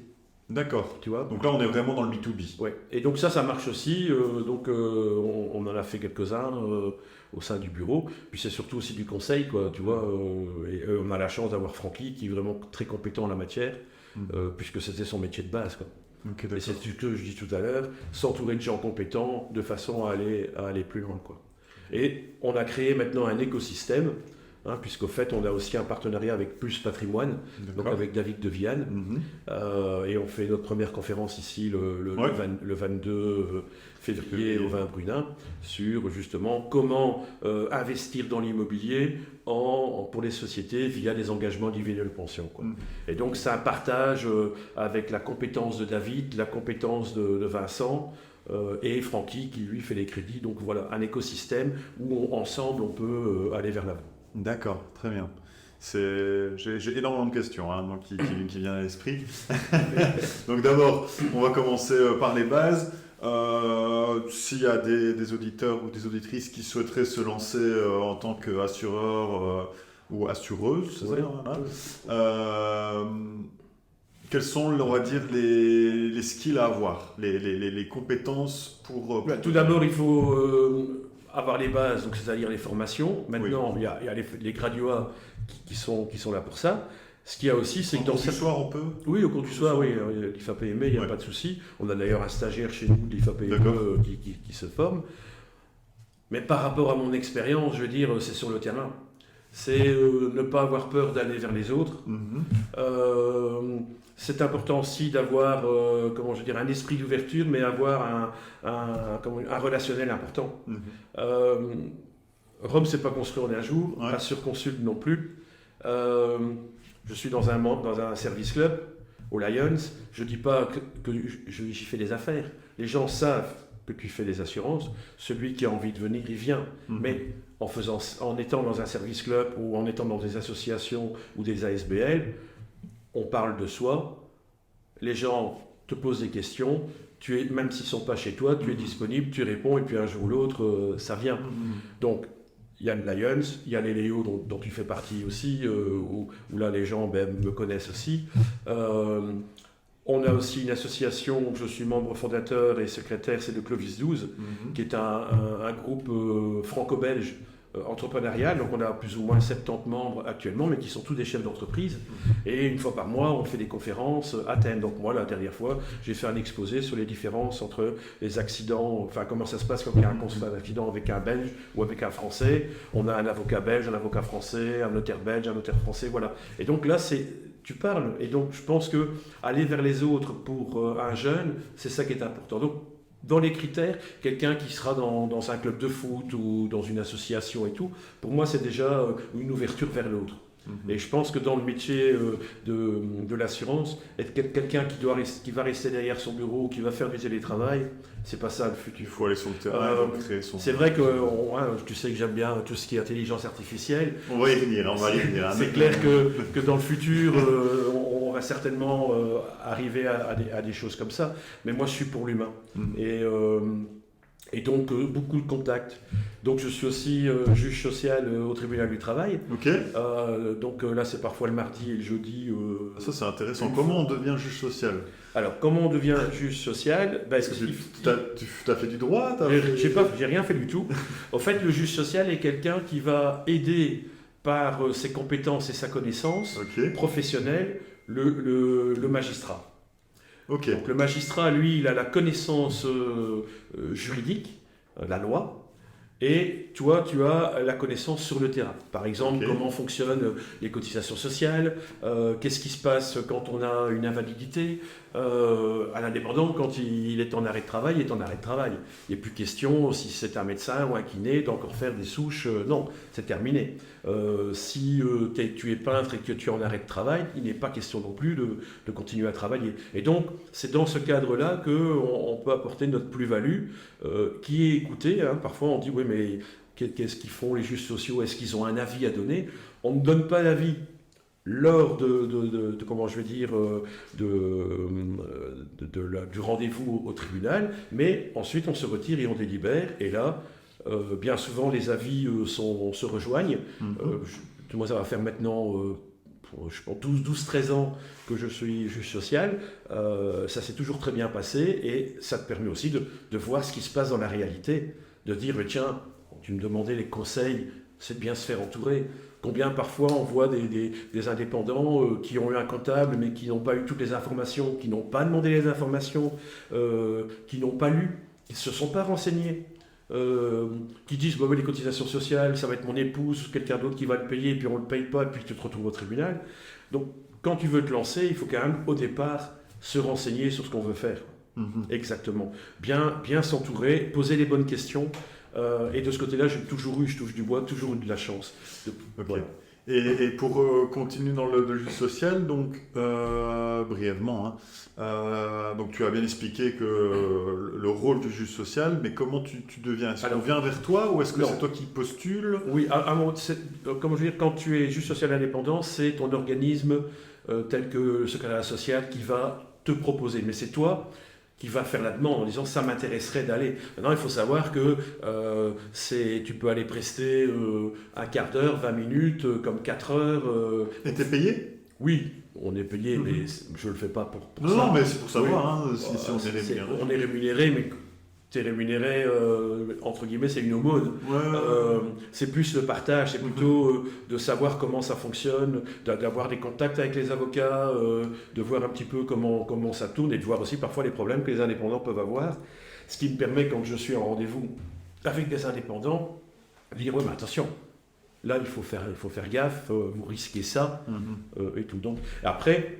D'accord. Tu vois. Donc là, on est vraiment dans le B2B. Ouais. Et donc ça marche aussi. On en a fait quelques-uns au sein du bureau. Puis c'est surtout aussi du conseil, quoi. Tu vois. On a la chance d'avoir Francky qui est vraiment très compétent en la matière, puisque c'était son métier de base, quoi. Ok, Et d'accord. c'est ce que je dis tout à l'heure, s'entourer de gens compétents de façon à aller plus loin, quoi. Et on a créé maintenant un écosystème, hein, puisqu'au fait on a aussi un partenariat avec Plus Patrimoine, donc D'accord. avec David de Viane, Mhm. et on fait notre première conférence ici Ouais. le 22 février Février. au Vin Brunin sur justement comment investir dans l'immobilier pour les sociétés via des engagements individuels pension, quoi. Mhm. Et donc c'est un partage avec la compétence de David, la compétence de Vincent et Francky qui lui fait les crédits. Donc voilà, un écosystème où ensemble on peut aller vers l'avant. D'accord, très bien. J'ai énormément de questions hein, donc qui viennent à l'esprit. Donc d'abord, on va commencer par les bases. S'il y a des auditeurs ou des auditrices qui souhaiteraient se lancer en tant qu'assureur ou assureuse, c'est Ouais. ça, hein, quels sont, on va dire, les skills à avoir, les compétences pour... Tout d'abord, il faut avoir les bases, donc c'est-à-dire les formations. Maintenant, il y a les graduats qui sont là pour ça. Ce qu'il y a aussi, c'est que Dans dans ce soir, on peut. Oui, au cours du soir, oui, l'IFAPME, il n'y a Ouais. pas de souci. On a d'ailleurs un stagiaire chez nous de l'IFAPME D'accord. qui se forme. Mais par rapport à mon expérience, je veux dire, c'est sur le terrain. C'est ne pas avoir peur d'aller vers les autres. Mhm. C'est important aussi d'avoir, comment je veux dire, un esprit d'ouverture, mais avoir un relationnel important. Mhm. Rome, c'est pas construit en un jour. Ouais. Assure Consult non plus. Je suis dans un service club, au Lions. Je dis pas que j'y fais des affaires. Les gens savent que tu fais des assurances. Celui qui a envie de venir, il vient. Mhm. Mais en étant dans un service club ou en étant dans des associations ou des ASBL, on parle de soi. Les gens te posent des questions. Même s'ils ne sont pas chez toi, tu es disponible, tu réponds et puis un jour ou l'autre, ça vient. Mhm. Donc, il y a le Lions, il y a les Léo dont tu fais partie aussi, où là les gens me connaissent aussi. On a aussi une association où je suis membre fondateur et secrétaire, c'est le Clovis 12, qui est un groupe franco-belge entrepreneurial. Donc on a plus ou moins 70 membres actuellement, mais qui sont tous des chefs d'entreprise. Et une fois par mois, on fait des conférences à thème. Donc moi, la dernière fois, j'ai fait un exposé sur les différences entre les accidents, enfin comment ça se passe quand il y a un constat d'accident avec un Belge ou avec un Français. On a un avocat belge, un avocat français, un notaire belge, un notaire français, voilà. Et donc là, tu parles. Et donc je pense que aller vers les autres pour un jeune, c'est ça qui est important. Donc dans les critères, quelqu'un qui sera dans un club de foot ou dans une association et tout, pour moi c'est déjà une ouverture vers l'autre. Et je pense que dans le métier de l'assurance, être quelqu'un qui va rester derrière son bureau, qui va faire du télétravail, c'est pas ça le futur. Il faut aller sur le terrain et créer son... C'est vrai que tu sais que j'aime bien tout ce qui est intelligence artificielle. On va y venir, C'est clair que dans le futur, on va certainement arriver à des choses comme ça. Mais moi, je suis pour l'humain. Et donc, beaucoup de contacts. Donc, je suis aussi juge social au tribunal du travail. Ok. Donc là, c'est parfois le mardi et le jeudi. Ça, c'est intéressant. Comment on devient juge social? Alors, comment on devient juge social? Tu as fait du droit? J'ai rien fait du tout. En fait, le juge social est quelqu'un qui va aider par ses compétences et sa connaissance professionnelle le magistrat. Okay. Donc le magistrat, lui, il a la connaissance juridique, la loi, et toi, tu as la connaissance sur le terrain. Par exemple, comment fonctionnent les cotisations sociales, qu'est-ce qui se passe quand on a une invalidité. À l'indépendant, quand il est en arrêt de travail, il est en arrêt de travail. Il n'y a plus question, si c'est un médecin ou un kiné, d'encore faire des souches. Non, c'est terminé. Si tu es peintre et que tu es en arrêt de travail, il n'est pas question non plus de continuer à travailler. Et donc, c'est dans ce cadre-là qu'on peut apporter notre plus-value, qui est écoutée. Parfois, on dit, oui, mais qu'est-ce qu'ils font les juges sociaux? Est-ce qu'ils ont un avis à donner? On ne donne pas d'avis lors comment je vais dire, du rendez-vous au tribunal, mais ensuite on se retire et on délibère, et là, bien souvent les avis se rejoignent. Moi ça va faire maintenant, je pense 12-13 ans que je suis juge social, ça s'est toujours très bien passé, et ça te permet aussi de voir ce qui se passe dans la réalité, de dire, mais tiens, tu me demandais les conseils, c'est de bien se faire entourer. Combien parfois on voit des indépendants qui ont eu un comptable mais qui n'ont pas eu toutes les informations, qui n'ont pas demandé les informations, qui n'ont pas lu, qui ne se sont pas renseignés, qui disent les cotisations sociales, ça va être mon épouse ou quelqu'un d'autre qui va le payer, et puis on ne le paye pas, et puis tu te retrouves au tribunal. Donc quand tu veux te lancer, il faut quand même au départ se renseigner sur ce qu'on veut faire. Exactement. Bien s'entourer, poser les bonnes questions. Et de ce côté-là, je touche du bois, toujours eu de la chance. Voilà. Et pour continuer dans le juge social, donc brièvement, donc tu as bien expliqué que le rôle du juge social, mais comment tu deviens? Est-ce qu'on vient vers toi ou est-ce que c'est toi qui postules? Oui, comment je veux dire, quand tu es juge social indépendant, c'est ton organisme tel que le secrétariat social qui va te proposer, mais c'est toi qui va faire la demande en disant ça m'intéresserait d'aller. Maintenant, il faut savoir que tu peux aller prester un quart d'heure, 20 minutes, comme 4 heures. Et t'es payé? Oui, on est payé, mais je ne le fais pas pour ça. Non, mais c'est pour savoir si on est rémunéré. On est rémunéré, mais tu es rémunéré, entre guillemets, c'est une aumône. C'est plus le partage, c'est plutôt de savoir comment ça fonctionne, d'avoir des contacts avec les avocats, de voir un petit peu comment ça tourne, et de voir aussi parfois les problèmes que les indépendants peuvent avoir. Ce qui me permet, quand je suis en rendez-vous avec des indépendants, de dire, mais attention, là il faut faire gaffe, vous risquez ça, et tout. Donc, après,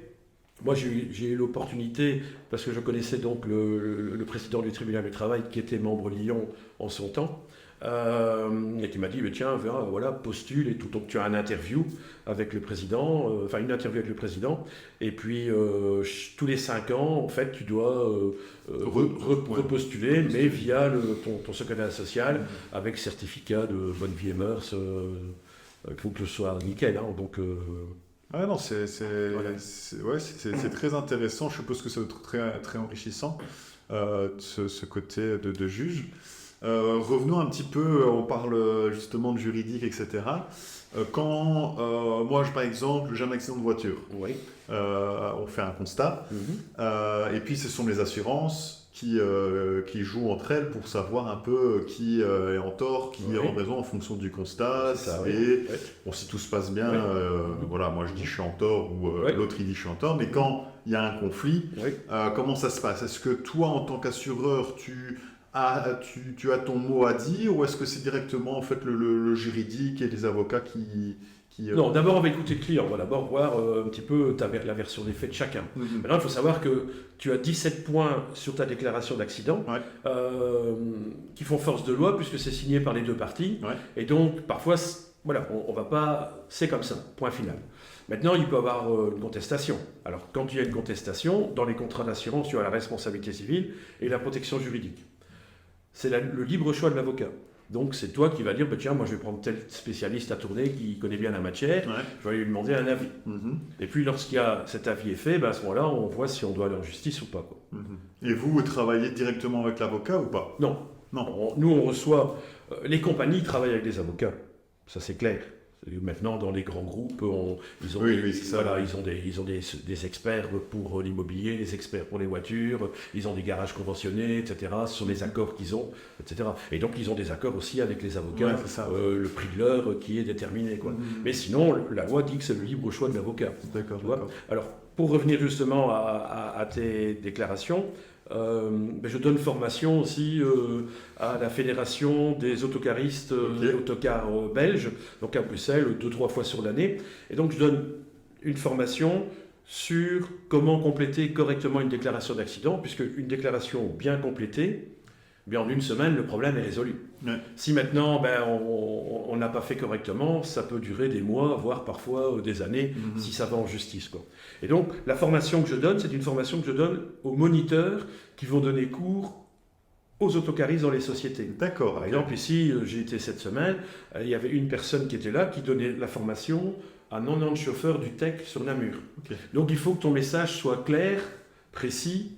moi, j'ai eu l'opportunité, parce que je connaissais donc le président du tribunal du travail, qui était membre Lyon en son temps, et qui m'a dit, tiens, voilà, postule et tout. Donc tu as une interview avec le président, et puis tous les 5 ans, en fait, tu dois repostuler, mais via ton secrétaire social, avec certificat de bonne vie et mœurs, il faut que ce soit nickel, donc... Ah non, c'est très intéressant. Je suppose que ça doit être très, très enrichissant, ce côté de juge. Revenons un petit peu, on parle justement de juridique, etc. Quand moi, par exemple, j'ai un accident de voiture, Oui. on fait un constat, et puis ce sont les assurances qui jouent entre elles pour savoir un peu qui est en tort, qui est en raison en fonction du constat. C'est ça, et bon, si tout se passe bien, voilà, moi je dis je suis en tort ou l'autre il dit je suis en tort, mais quand il y a un conflit, comment ça se passe? Est-ce que toi, en tant qu'assureur, tu as ton mot à dire, ou est-ce que c'est directement en fait le juridique et les avocats qui Non, d'abord on va écouter le client, on va d'abord voir un petit peu la version des faits de chacun. Maintenant, il faut savoir que tu as 17 points sur ta déclaration d'accident qui font force de loi puisque c'est signé par les deux parties. Et donc, parfois, voilà, on va pas... C'est comme ça, point final. Maintenant, il peut y avoir une contestation. Alors, quand il y a une contestation, dans les contrats d'assurance, tu as la responsabilité civile et la protection juridique. C'est le libre choix de l'avocat. Donc c'est toi qui vas dire, bah, tiens, moi je vais prendre tel spécialiste à tourner qui connaît bien la matière, je vais lui demander un avis. Et puis cet avis est fait, bah, à ce moment-là, on voit si on doit aller en justice ou pas. Quoi. Et vous travaillez directement avec l'avocat ou pas? Non. Nous, on reçoit... les compagnies travaillent avec des avocats, ça c'est clair. Maintenant, dans les grands groupes, ils ont des experts pour l'immobilier, des experts pour les voitures, ils ont des garages conventionnés, etc. Ce sont les accords qu'ils ont, etc. Et donc, ils ont des accords aussi avec les avocats, le prix de l'heure qui est déterminé. Quoi. Mais sinon, la loi dit que c'est le libre choix de l'avocat. D'accord. Alors, pour revenir justement à tes déclarations, je donne formation aussi à la Fédération des autocaristes et autocars belges, donc à Bruxelles, 2-3 fois sur l'année. Et donc je donne une formation sur comment compléter correctement une déclaration d'accident, puisque une déclaration bien complétée, bien en une semaine, le problème est résolu. Si maintenant on n'a pas fait correctement, ça peut durer des mois, voire parfois des années, si ça va en justice. Quoi. Et donc, la formation que je donne, c'est une formation que je donne aux moniteurs qui vont donner cours aux autocaristes dans les sociétés. D'accord. Par exemple, ici, j'ai été cette semaine, il y avait une personne qui était là, qui donnait la formation à 90 chauffeurs du TEC sur Namur. Donc, il faut que ton message soit clair, précis,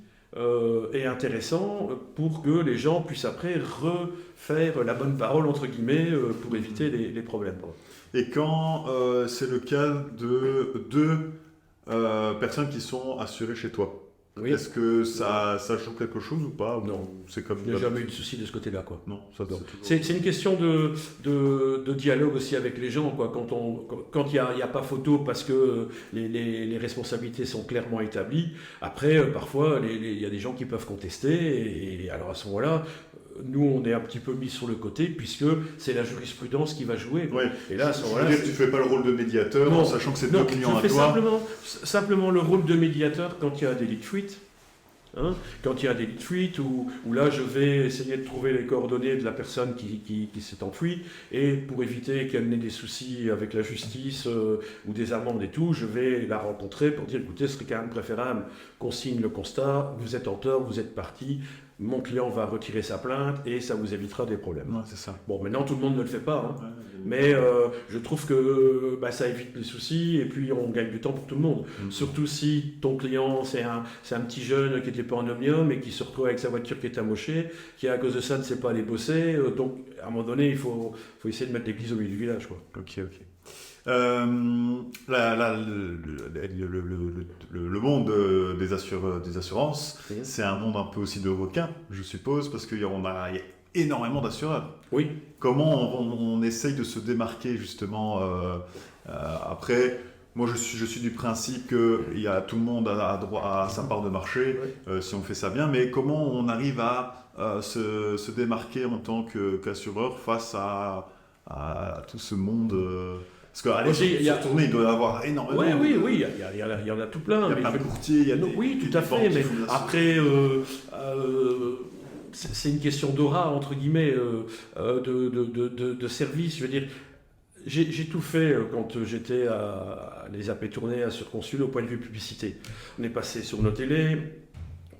et intéressant pour que les gens puissent après refaire la bonne parole, entre guillemets, pour éviter les problèmes. Et quand c'est le cas de deux personnes qui sont assurées chez toi, est-ce que ça joue quelque chose ou pas? Non, c'est comme il n'y a jamais eu de souci de ce côté-là. Quoi. Non, c'est une question de dialogue aussi avec les gens. Quoi. Quand il n'y a pas photo parce que les responsabilités sont clairement établies, après, parfois, il y a des gens qui peuvent contester. Et alors à ce moment-là, nous, on est un petit peu mis sur le côté puisque c'est la jurisprudence qui va jouer. Et là, à ce moment-là, tu ne fais pas le rôle de médiateur en sachant que c'est deux clients à toi. Simplement le rôle de médiateur quand il y a un délit de fuite. Quand il y a un délit de fuite, où là je vais essayer de trouver les coordonnées de la personne qui s'est enfuie, et pour éviter qu'elle n'ait des soucis avec la justice ou des amendes et tout, je vais la rencontrer pour dire écoutez, ce serait quand même préférable qu'on signe le constat, vous êtes en tort, vous êtes parti, mon client va retirer sa plainte et ça vous évitera des problèmes. Ouais, c'est ça. Bon, maintenant tout le monde ne le fait pas, mais je trouve que ça évite les soucis et puis on gagne du temps pour tout le monde. Surtout si ton client c'est un petit jeune qui n'était pas en omnium et qui se retrouve avec sa voiture qui est amochée, qui à cause de ça ne sait pas aller bosser. Donc à un moment donné, il faut essayer de mettre l'église au milieu du village. Quoi. Ok. Le monde des assurances, c'est un monde un peu aussi de requins, je suppose, parce qu'il y a énormément d'assureurs. Oui. Comment on essaye de se démarquer justement après? Moi, je suis du principe que tout le monde a droit à sa part de marché, si on fait ça bien, mais comment on arrive à se démarquer en tant qu'assureur face à tout ce monde Parce qu'aller sur tournée, il doit y avoir énormément. Oui, il y en a tout plein. Il y a plein de courtiers, il y a Oui, tout à fait, mais après, c'est une question d'aura, entre guillemets, de service. Je veux dire, j'ai tout fait quand j'étais à les AP tournées à Surconsul au point de vue publicité. On est passé sur nos télés,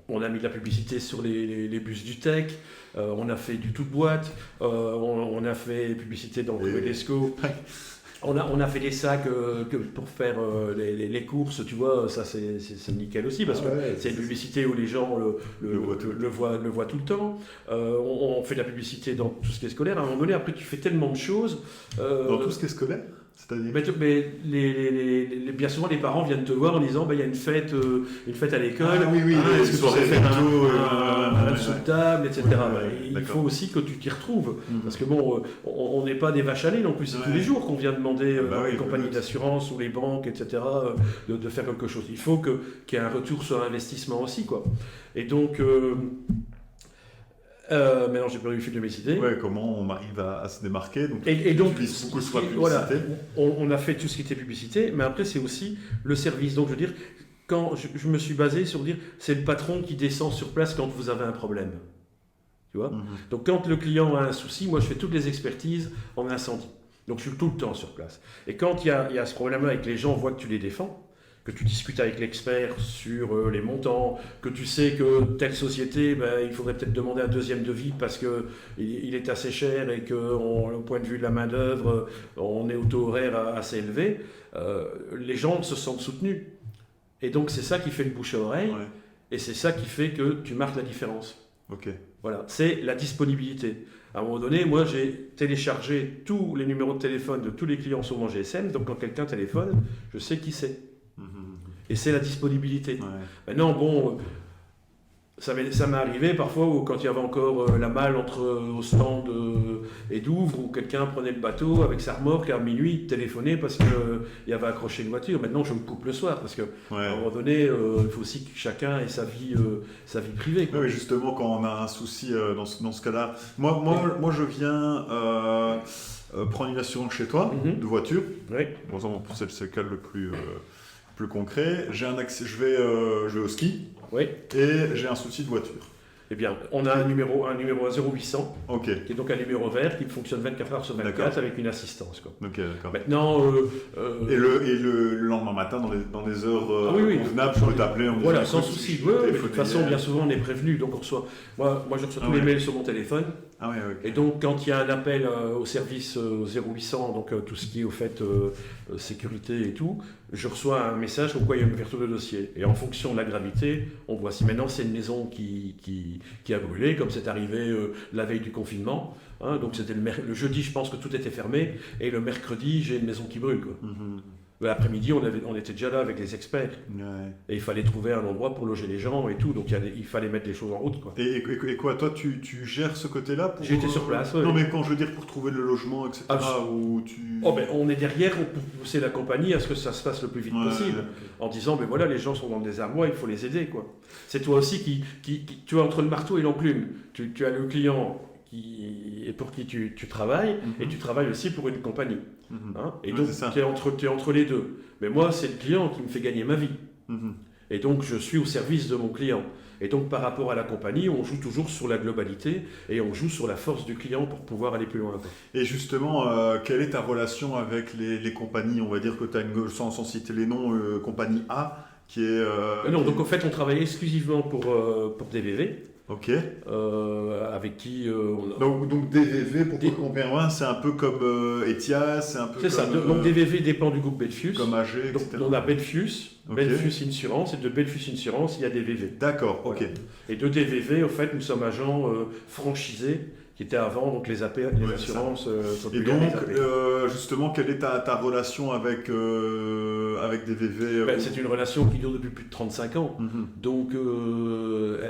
on a mis de la publicité sur les bus du Tech, on a fait du tout de boîte, on a fait publicité dans le Cruellesco. On a fait des sacs que pour faire les courses, tu vois, ça c'est nickel aussi, parce que c'est une publicité où les gens le voient tout le temps. On fait de la publicité dans tout ce qui est scolaire. À un moment donné, après, tu fais tellement de choses. Dans tout ce qui est scolaire? C'est-à-dire bien souvent, les parents viennent te voir en disant il y a une fête à l'école. Ah oui, est-ce que tu aurais fait un sous table, etc. Ouais, il faut aussi que tu t'y retrouves. Parce que bon, on n'est pas des vaches à lait non plus. C'est tous les jours qu'on vient demander dans les compagnies d'assurance ou les banques, etc., de faire quelque chose. Il faut qu'il y ait un retour sur investissement aussi, quoi. Et donc... maintenant j'ai perdu le fil de mes idées. Ouais, comment on arrive à se démarquer. Donc, et donc beaucoup sur la publicité. Voilà, on a fait tout ce qui était publicité, mais après c'est aussi le service. Donc je veux dire, quand je me suis basé sur dire c'est le patron qui descend sur place quand vous avez un problème. Tu vois. Donc quand le client a un souci, moi je fais toutes les expertises en incendie. Donc je suis tout le temps sur place. Et quand il y a ce problème-là et que les gens voient que tu les défends, que tu discutes avec l'expert sur les montants, que tu sais que telle société, il faudrait peut-être demander un deuxième devis parce qu'il est assez cher et qu'au point de vue de la main-d'œuvre, on est au taux horaire assez élevé, les gens se sentent soutenus. Et donc c'est ça qui fait le bouche à oreille, et c'est ça qui fait que tu marques la différence. Ok. Voilà, c'est la disponibilité. À un moment donné, moi j'ai téléchargé tous les numéros de téléphone de tous les clients sur mon GSM, donc quand quelqu'un téléphone, je sais qui c'est. Et c'est la disponibilité. Maintenant, bon, ça m'est arrivé parfois où quand il y avait encore la malle au stand et Douvres, où quelqu'un prenait le bateau avec sa remorque à minuit, téléphonait parce qu'il avait accroché une voiture. Maintenant, je me coupe le soir parce qu'à un moment donné, il faut aussi que chacun ait sa vie privée. Quoi. Oui, justement, quand on a un souci dans ce cas-là. Moi, je viens prendre une assurance chez toi de voiture. Oui. Bon, c'est le cas le plus concret. J'ai un accès, je vais au ski et j'ai un souci de voiture. Eh bien, on a un numéro à 0800, qui est donc un numéro vert qui fonctionne 24 heures sur 24 avec une assistance. Quoi. D'accord. Maintenant... Et le lendemain matin, dans des heures convenables, je peux t'appeler. Voilà, sans souci. De toute façon, bien souvent, on est prévenu. Donc, on reçoit... Moi, je reçois tous les mails sur mon téléphone. Et donc, quand il y a un appel au service 0800, donc tout ce qui est au fait sécurité et tout, je reçois un message comme quoi il y a une ouverture de dossier. Et en fonction de la gravité, on voit si maintenant c'est une maison qui a brûlé, comme c'est arrivé la veille du confinement. Donc c'était le jeudi, je pense que tout était fermé, et le mercredi, j'ai une maison qui brûle. Quoi. L'après-midi, on était déjà là avec les experts. Et il fallait trouver un endroit pour loger les gens et tout. Donc il fallait mettre les choses en route. Quoi. Et quoi, toi, tu gères ce côté-là J'ai été sur place. Non, mais quand je veux dire pour trouver le logement, etc. On est derrière pour pousser la compagnie à ce que ça se fasse le plus vite possible. En disant, voilà, les gens sont dans des armoires, il faut les aider. Quoi. C'est toi aussi qui tu es entre le marteau et l'enclume. Tu as le client et pour qui tu travailles, et tu travailles aussi pour une compagnie. Et donc, tu es entre les deux. Mais moi, c'est le client qui me fait gagner ma vie. Et donc, je suis au service de mon client. Et donc, par rapport à la compagnie, on joue toujours sur la globalité et on joue sur la force du client pour pouvoir aller plus loin. Et justement, quelle est ta relation avec les compagnies? On va dire que tu as sans citer les noms, compagnie A, qui est... Non, donc en fait, on travaille exclusivement pour DVV. Avec qui donc DVV, pour qu'on comprenne bien, c'est un peu comme Etias, c'est un peu c'est comme... ça, donc DVV dépend du groupe Belfius. Comme AG, etc. Donc on a Belfius, Belfius Insurance, et de Belfius Insurance, il y a DVV. D'accord, ok. Et de DVV, en fait, nous sommes agents franchisés, qui étaient avant donc les AP, les assurances. Et donc, justement, quelle est ta relation avec DVV C'est une relation qui dure depuis plus de 35 ans. Donc,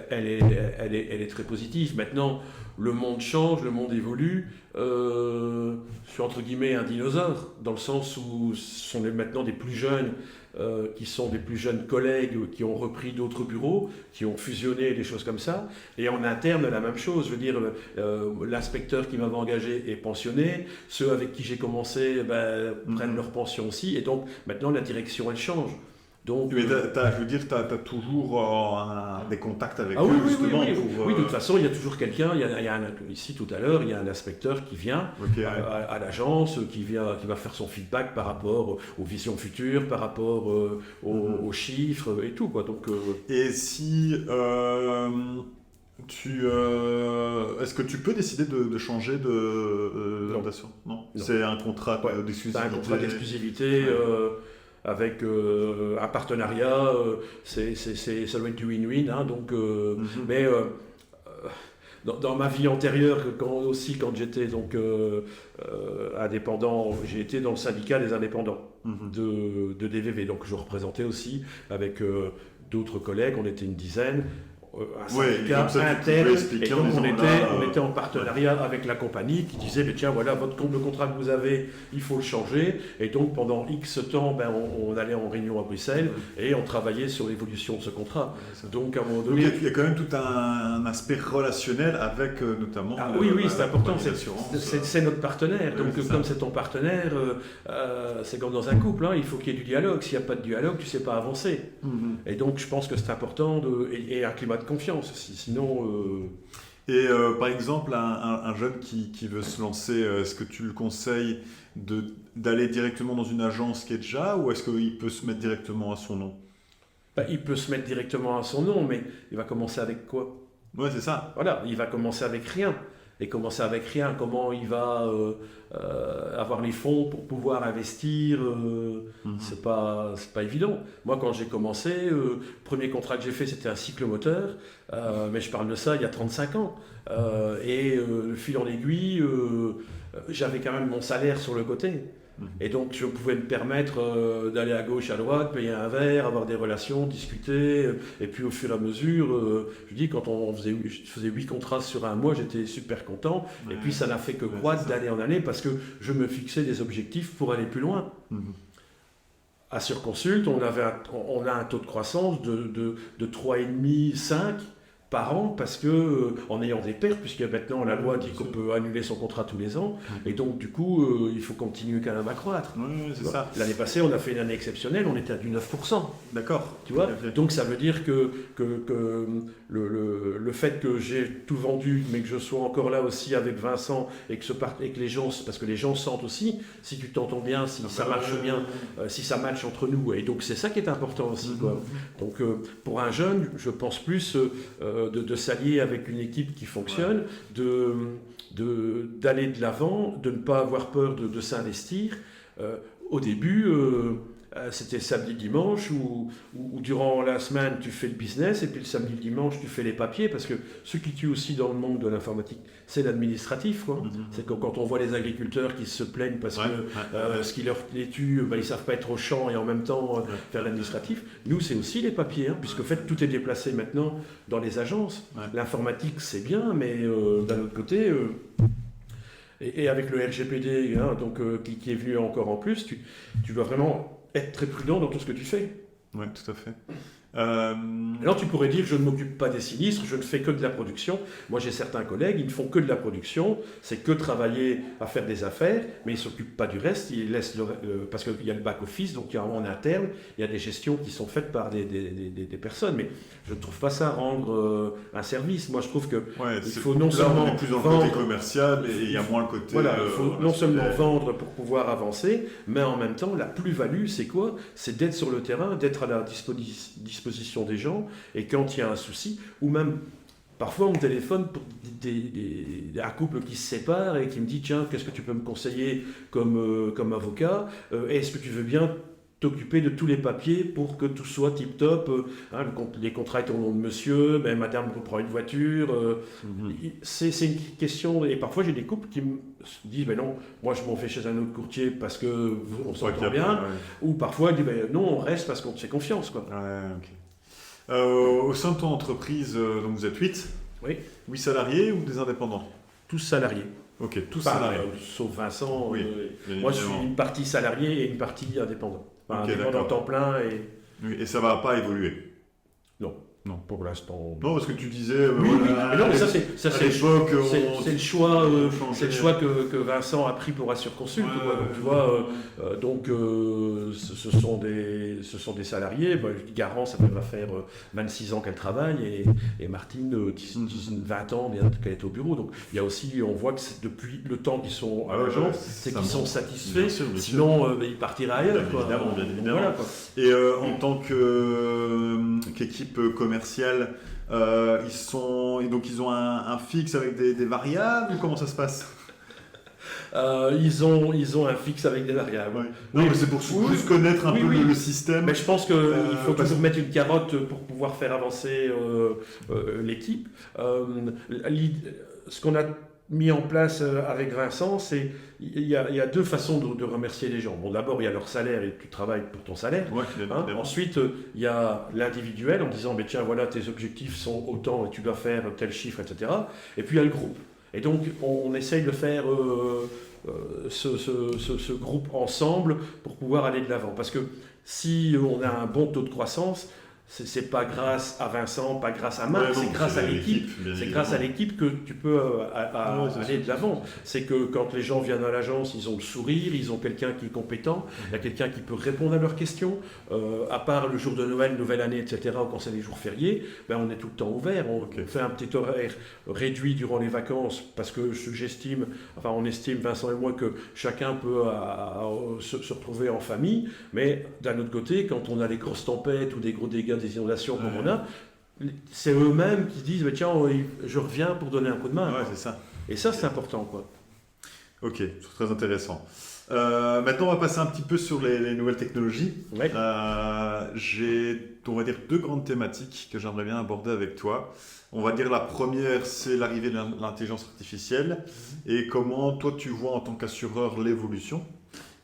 elle est très positive. Maintenant, le monde change, le monde évolue. Je suis entre guillemets un dinosaure, dans le sens où ce sont maintenant des plus jeunes qui sont des plus jeunes collègues qui ont repris d'autres bureaux, qui ont fusionné, des choses comme ça. Et en interne, la même chose. Je veux dire, l'inspecteur qui m'avait engagé est pensionné. Ceux avec qui j'ai commencé prennent leur pension aussi. Et donc, maintenant, la direction, elle change. Donc, mais je veux dire, tu as toujours des contacts avec eux, justement. Oui, de toute façon, il y a toujours quelqu'un. Ici, tout à l'heure, il y a un inspecteur qui vient à l'agence, qui va faire son feedback par rapport aux visions futures, par rapport aux chiffres et tout. Quoi. Donc, et si... Est-ce que tu peux décider de changer d'assurance? Non. C'est un contrat d'exclusivité. C'est un contrat d'exclusivité avec un partenariat. Ça doit être du win-win. Hein, donc, mais dans ma vie antérieure, quand j'étais donc indépendant, j'ai été dans le syndicat des indépendants de DVV. Donc je représentais aussi avec d'autres collègues, on était une dizaine. Un syndicat interne, et donc on était en partenariat avec la compagnie qui disait tiens voilà le contrat que vous avez il faut le changer, et donc pendant X temps on allait en réunion à Bruxelles et on travaillait sur l'évolution de ce contrat. Donc à un moment donné il y a quand même tout un aspect relationnel avec notamment oui c'est important, c'est notre partenaire, donc comme c'est ton partenaire, c'est comme dans un couple, hein, il faut qu'il y ait du dialogue. S'il n'y a pas de dialogue, tu ne sais pas avancer. Et donc je pense que c'est important et un climat de confiance, sinon... Par exemple, un jeune qui veut se lancer, est-ce que tu le conseilles d'aller directement dans une agence Kedja, ou est-ce qu'il peut se mettre directement à son nom? Il peut se mettre directement à son nom, mais il va commencer avec quoi? Ouais, c'est ça. Voilà, il va commencer avec rien. Et commencer avec rien, comment il va avoir les fonds pour pouvoir investir, c'est pas évident. Moi, quand j'ai commencé, le premier contrat que j'ai fait, c'était un cyclomoteur, mais je parle de ça il y a 35 ans. Le fil en aiguille, j'avais quand même mon salaire sur le côté. Et donc je pouvais me permettre d'aller à gauche, à droite, payer un verre, avoir des relations, discuter. Et puis au fur et à mesure, je dis, quand je faisais 8 contrats sur un mois, j'étais super content. Et puis ça n'a fait que croître d'année en année parce que je me fixais des objectifs pour aller plus loin. À Surconsult, on a un taux de croissance de 3,5, 5 par an, parce que en ayant des pertes, puisqu'il y a maintenant la loi dit qu'on peut annuler son contrat tous les ans, et donc du coup il faut continuer quand même à croître. C'est ça. L'année passée, on a fait une année exceptionnelle, on était à du 9%. D'accord. Tu vois, donc ça veut dire que le fait que j'ai tout vendu, mais que je sois encore là aussi avec Vincent, et que les gens, parce que les gens sentent aussi si tu t'entends bien, si ça marche bien, si ça matche entre nous, et donc c'est ça qui est important aussi, quoi. Donc pour un jeune, je pense plus de s'allier avec une équipe qui fonctionne, d'aller de l'avant, de ne pas avoir peur de s'investir. Au début, c'était samedi, dimanche, où durant la semaine, tu fais le business, et puis le samedi, le dimanche, tu fais les papiers, parce que ce qui tue aussi dans le monde de l'informatique, c'est l'administratif, quoi. C'est que quand on voit les agriculteurs qui se plaignent parce que ce qui leur tue, ils ne savent pas être au champ et en même temps faire l'administratif, nous, c'est aussi les papiers, hein, puisque en fait, tout est déplacé maintenant dans les agences. L'informatique, c'est bien, mais d'un autre côté... Et avec le RGPD qui est venu encore en plus, tu dois vraiment être très prudent dans tout ce que tu fais. Oui, tout à fait. Alors tu pourrais dire, je ne m'occupe pas des sinistres, je ne fais que de la production. Moi j'ai certains collègues, ils ne font que de la production, c'est que travailler à faire des affaires, mais ils ne s'occupent pas du reste, ils laissent parce qu'il y a le back-office, donc il y a en interne, il y a des gestions qui sont faites par des personnes, mais je ne trouve pas ça rendre un service. Moi je trouve que il faut non seulement plus dans le côté commercial, et il y a moins le côté... Voilà, il faut non seulement vendre pour pouvoir avancer, mais en même temps la plus-value c'est quoi? C'est d'être sur le terrain, d'être à la disposition des gens, et quand il y a un souci, ou même parfois on me téléphone pour un couple qui se sépare et qui me dit tiens, qu'est-ce que tu peux me conseiller comme avocat, est-ce que tu veux bien t'occuper de tous les papiers pour que tout soit tip-top, les contrats étaient au nom de monsieur, mais madame reprend une voiture, c'est une question, et parfois j'ai des couples qui me disent ben non, moi je m'en fais chez un autre courtier parce que on s'entend bien, ou parfois ils disent ben non, on reste parce qu'on te fait confiance, quoi. Au sein de ton entreprise, donc vous êtes 8 salariés ou des indépendants? Tous salariés. Ok, tous salariés. Sauf Vincent. Moi je suis une partie salariée et une partie indépendant. Indépendant temps plein et ça ne va pas évoluer? Non, pour l'instant. Non, parce que tu disais. Mais non, mais ça c'est l'époque. C'est le choix. C'est le choix que Vincent a pris pour Assurconsult. Donc, tu vois, ce sont des salariés. Garance, ça va faire 26 ans qu'elle travaille, et Martine, 20 ans qu'elle est au bureau. Donc il y a aussi, on voit que c'est depuis le temps qu'ils sont à l'agence, c'est qu'ils sont satisfaits. Bien sûr. Sinon, ils partiraient ailleurs. Bien évidemment. Voilà, et en tant qu'équipe commerciale, ils ont un fixe avec des variables, ou comment ça se passe? Ils ont un fixe avec des variables. Ouais. Non, mais c'est pour juste connaître un peu le système. Mais je pense qu'il faut toujours mettre une carotte pour pouvoir faire avancer l'équipe. Ce qu'on a mis en place avec Vincent, c'est il y a deux façons de remercier les gens. Bon, d'abord, il y a leur salaire et tu travailles pour ton salaire. Ouais, Ensuite, il y a l'individuel en disant, tiens, voilà, tes objectifs sont autant et tu dois faire tel chiffre, etc. Et puis, il y a le groupe. Et donc, on essaye de faire ce groupe ensemble pour pouvoir aller de l'avant. Parce que si on a un bon taux de croissance, c'est pas grâce à Vincent, pas grâce à Marc, c'est grâce à l'équipe. C'est grâce à l'équipe que tu peux aller de l'avant. C'est que quand les gens viennent à l'agence, ils ont le sourire, ils ont quelqu'un qui est compétent, il y a quelqu'un qui peut répondre à leurs questions. À part le jour de Noël, Nouvelle Année, etc., ou quand c'est les jours fériés, on est tout le temps ouvert. On fait un petit horaire réduit durant les vacances parce que on estime, Vincent et moi, que chacun peut se retrouver en famille. Mais d'un autre côté, quand on a des grosses tempêtes ou des gros dégâts, des inondations comme on a, c'est eux-mêmes qui disent tiens, je reviens pour donner un coup de main. Ouais, c'est ça. Et ça, c'est important, quoi. Ok, c'est très intéressant. Maintenant, on va passer un petit peu sur les nouvelles technologies. Ouais. J'ai, on va dire, deux grandes thématiques que j'aimerais bien aborder avec toi. On va dire la première, c'est l'arrivée de l'intelligence artificielle et comment toi tu vois en tant qu'assureur l'évolution.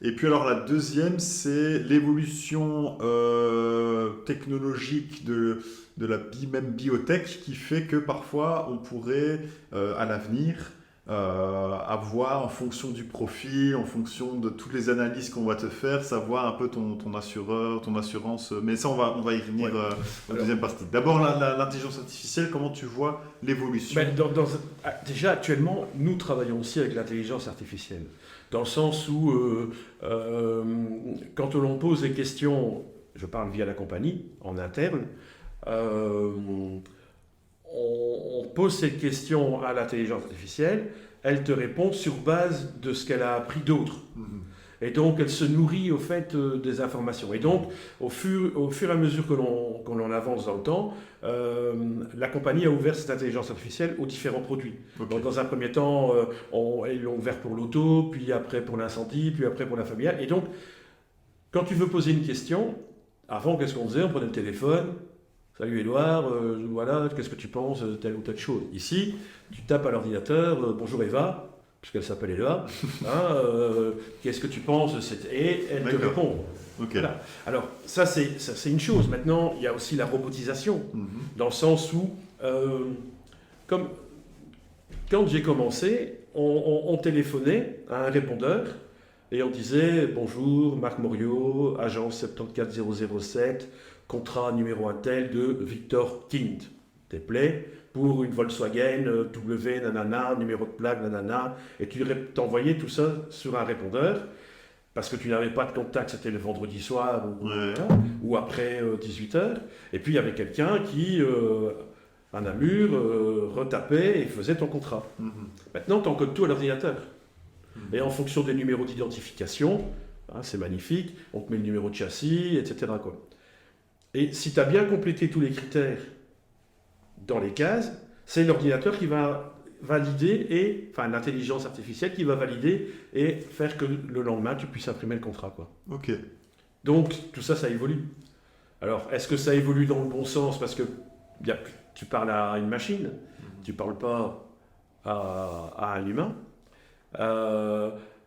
Et puis alors la deuxième, c'est l'évolution technologique de la même biotech qui fait que parfois on pourrait à l'avenir avoir en fonction du profil, en fonction de toutes les analyses qu'on va te faire, savoir un peu ton assureur, ton assurance. Mais ça, on va y revenir en deuxième partie. D'abord, l'intelligence artificielle, comment tu vois l'évolution? Déjà, actuellement, nous travaillons aussi avec l'intelligence artificielle. Dans le sens où, quand l'on pose des questions, je parle via la compagnie, en interne, on pose cette question à l'intelligence artificielle, elle te répond sur base de ce qu'elle a appris d'autres. Et donc, elle se nourrit au fait des informations. Et donc, au fur et à mesure que l'on avance dans le temps, la compagnie a ouvert cette intelligence artificielle aux différents produits. Okay. Donc, dans un premier temps, ils l'ont ouvert pour l'auto, puis après pour l'incendie, puis après pour la familiale. Et donc, quand tu veux poser une question, avant, qu'est-ce qu'on faisait? On prenait le téléphone. Salut Édouard, voilà, qu'est-ce que tu penses de telle ou telle chose? Ici, tu tapes à l'ordinateur, bonjour Eva, puisqu'elle s'appelle Eva, qu'est-ce que tu penses? Et elle te répond. Okay. Voilà. Alors, ça c'est une chose. Maintenant, il y a aussi la robotisation, dans le sens où, comme quand j'ai commencé, on téléphonait à un répondeur et on disait « Bonjour, Marc Moriot, agence 74007, contrat numéro un tel de Victor Kint, déplaît pour une Volkswagen W, nanana, numéro de plaque, nanana », et tu t'envoyais tout ça sur un répondeur, parce que tu n'avais pas de contact, c'était le vendredi soir ou après 18h, et puis il y avait quelqu'un qui, à Namur, retapait et faisait ton contrat. Maintenant, tu encodes tout à l'ordinateur. Et en fonction des numéros d'identification, c'est magnifique, on te met le numéro de châssis, etc. quoi. Et si tu as bien complété tous les critères dans les cases, c'est l'ordinateur qui va valider, l'intelligence artificielle qui va valider et faire que le lendemain, tu puisses imprimer le contrat. Quoi. Ok. Donc, tout ça, ça évolue. Alors, est-ce que ça évolue dans le bon sens? Parce que tu parles à une machine, tu ne parles pas à un humain.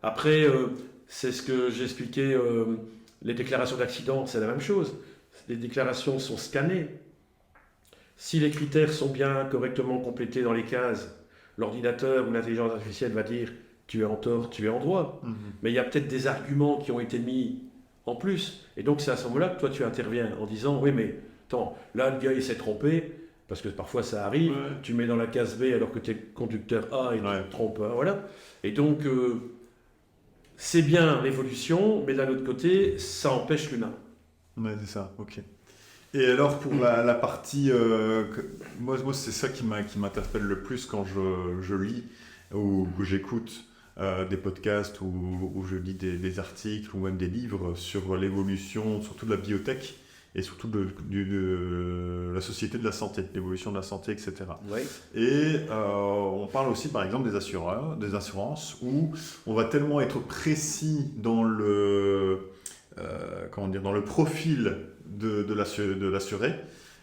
Après, c'est ce que j'expliquais, les déclarations d'accident, c'est la même chose. Les déclarations sont scannées. Si les critères sont bien correctement complétés dans les cases, l'ordinateur ou l'intelligence artificielle va dire tu es en tort, tu es en droit. Mais il y a peut-être des arguments qui ont été mis en plus. Et donc c'est à ce moment-là que toi tu interviens en disant oui mais attends, là le gars il s'est trompé, parce que parfois ça arrive, tu mets dans la case B alors que tu es conducteur A et tu te trompes, voilà. Et donc c'est bien l'évolution, mais d'un autre côté ça empêche l'humain. Ouais, c'est ça, ok. Et alors pour la partie, moi c'est ça qui m'interpelle le plus quand je lis ou j'écoute des podcasts ou je lis des articles ou même des livres sur l'évolution, surtout de la biotech et surtout de la société de la santé, de l'évolution de la santé, etc. Oui. Et on parle aussi par exemple des assurances, où on va tellement être précis dans dans le profil de l'assuré,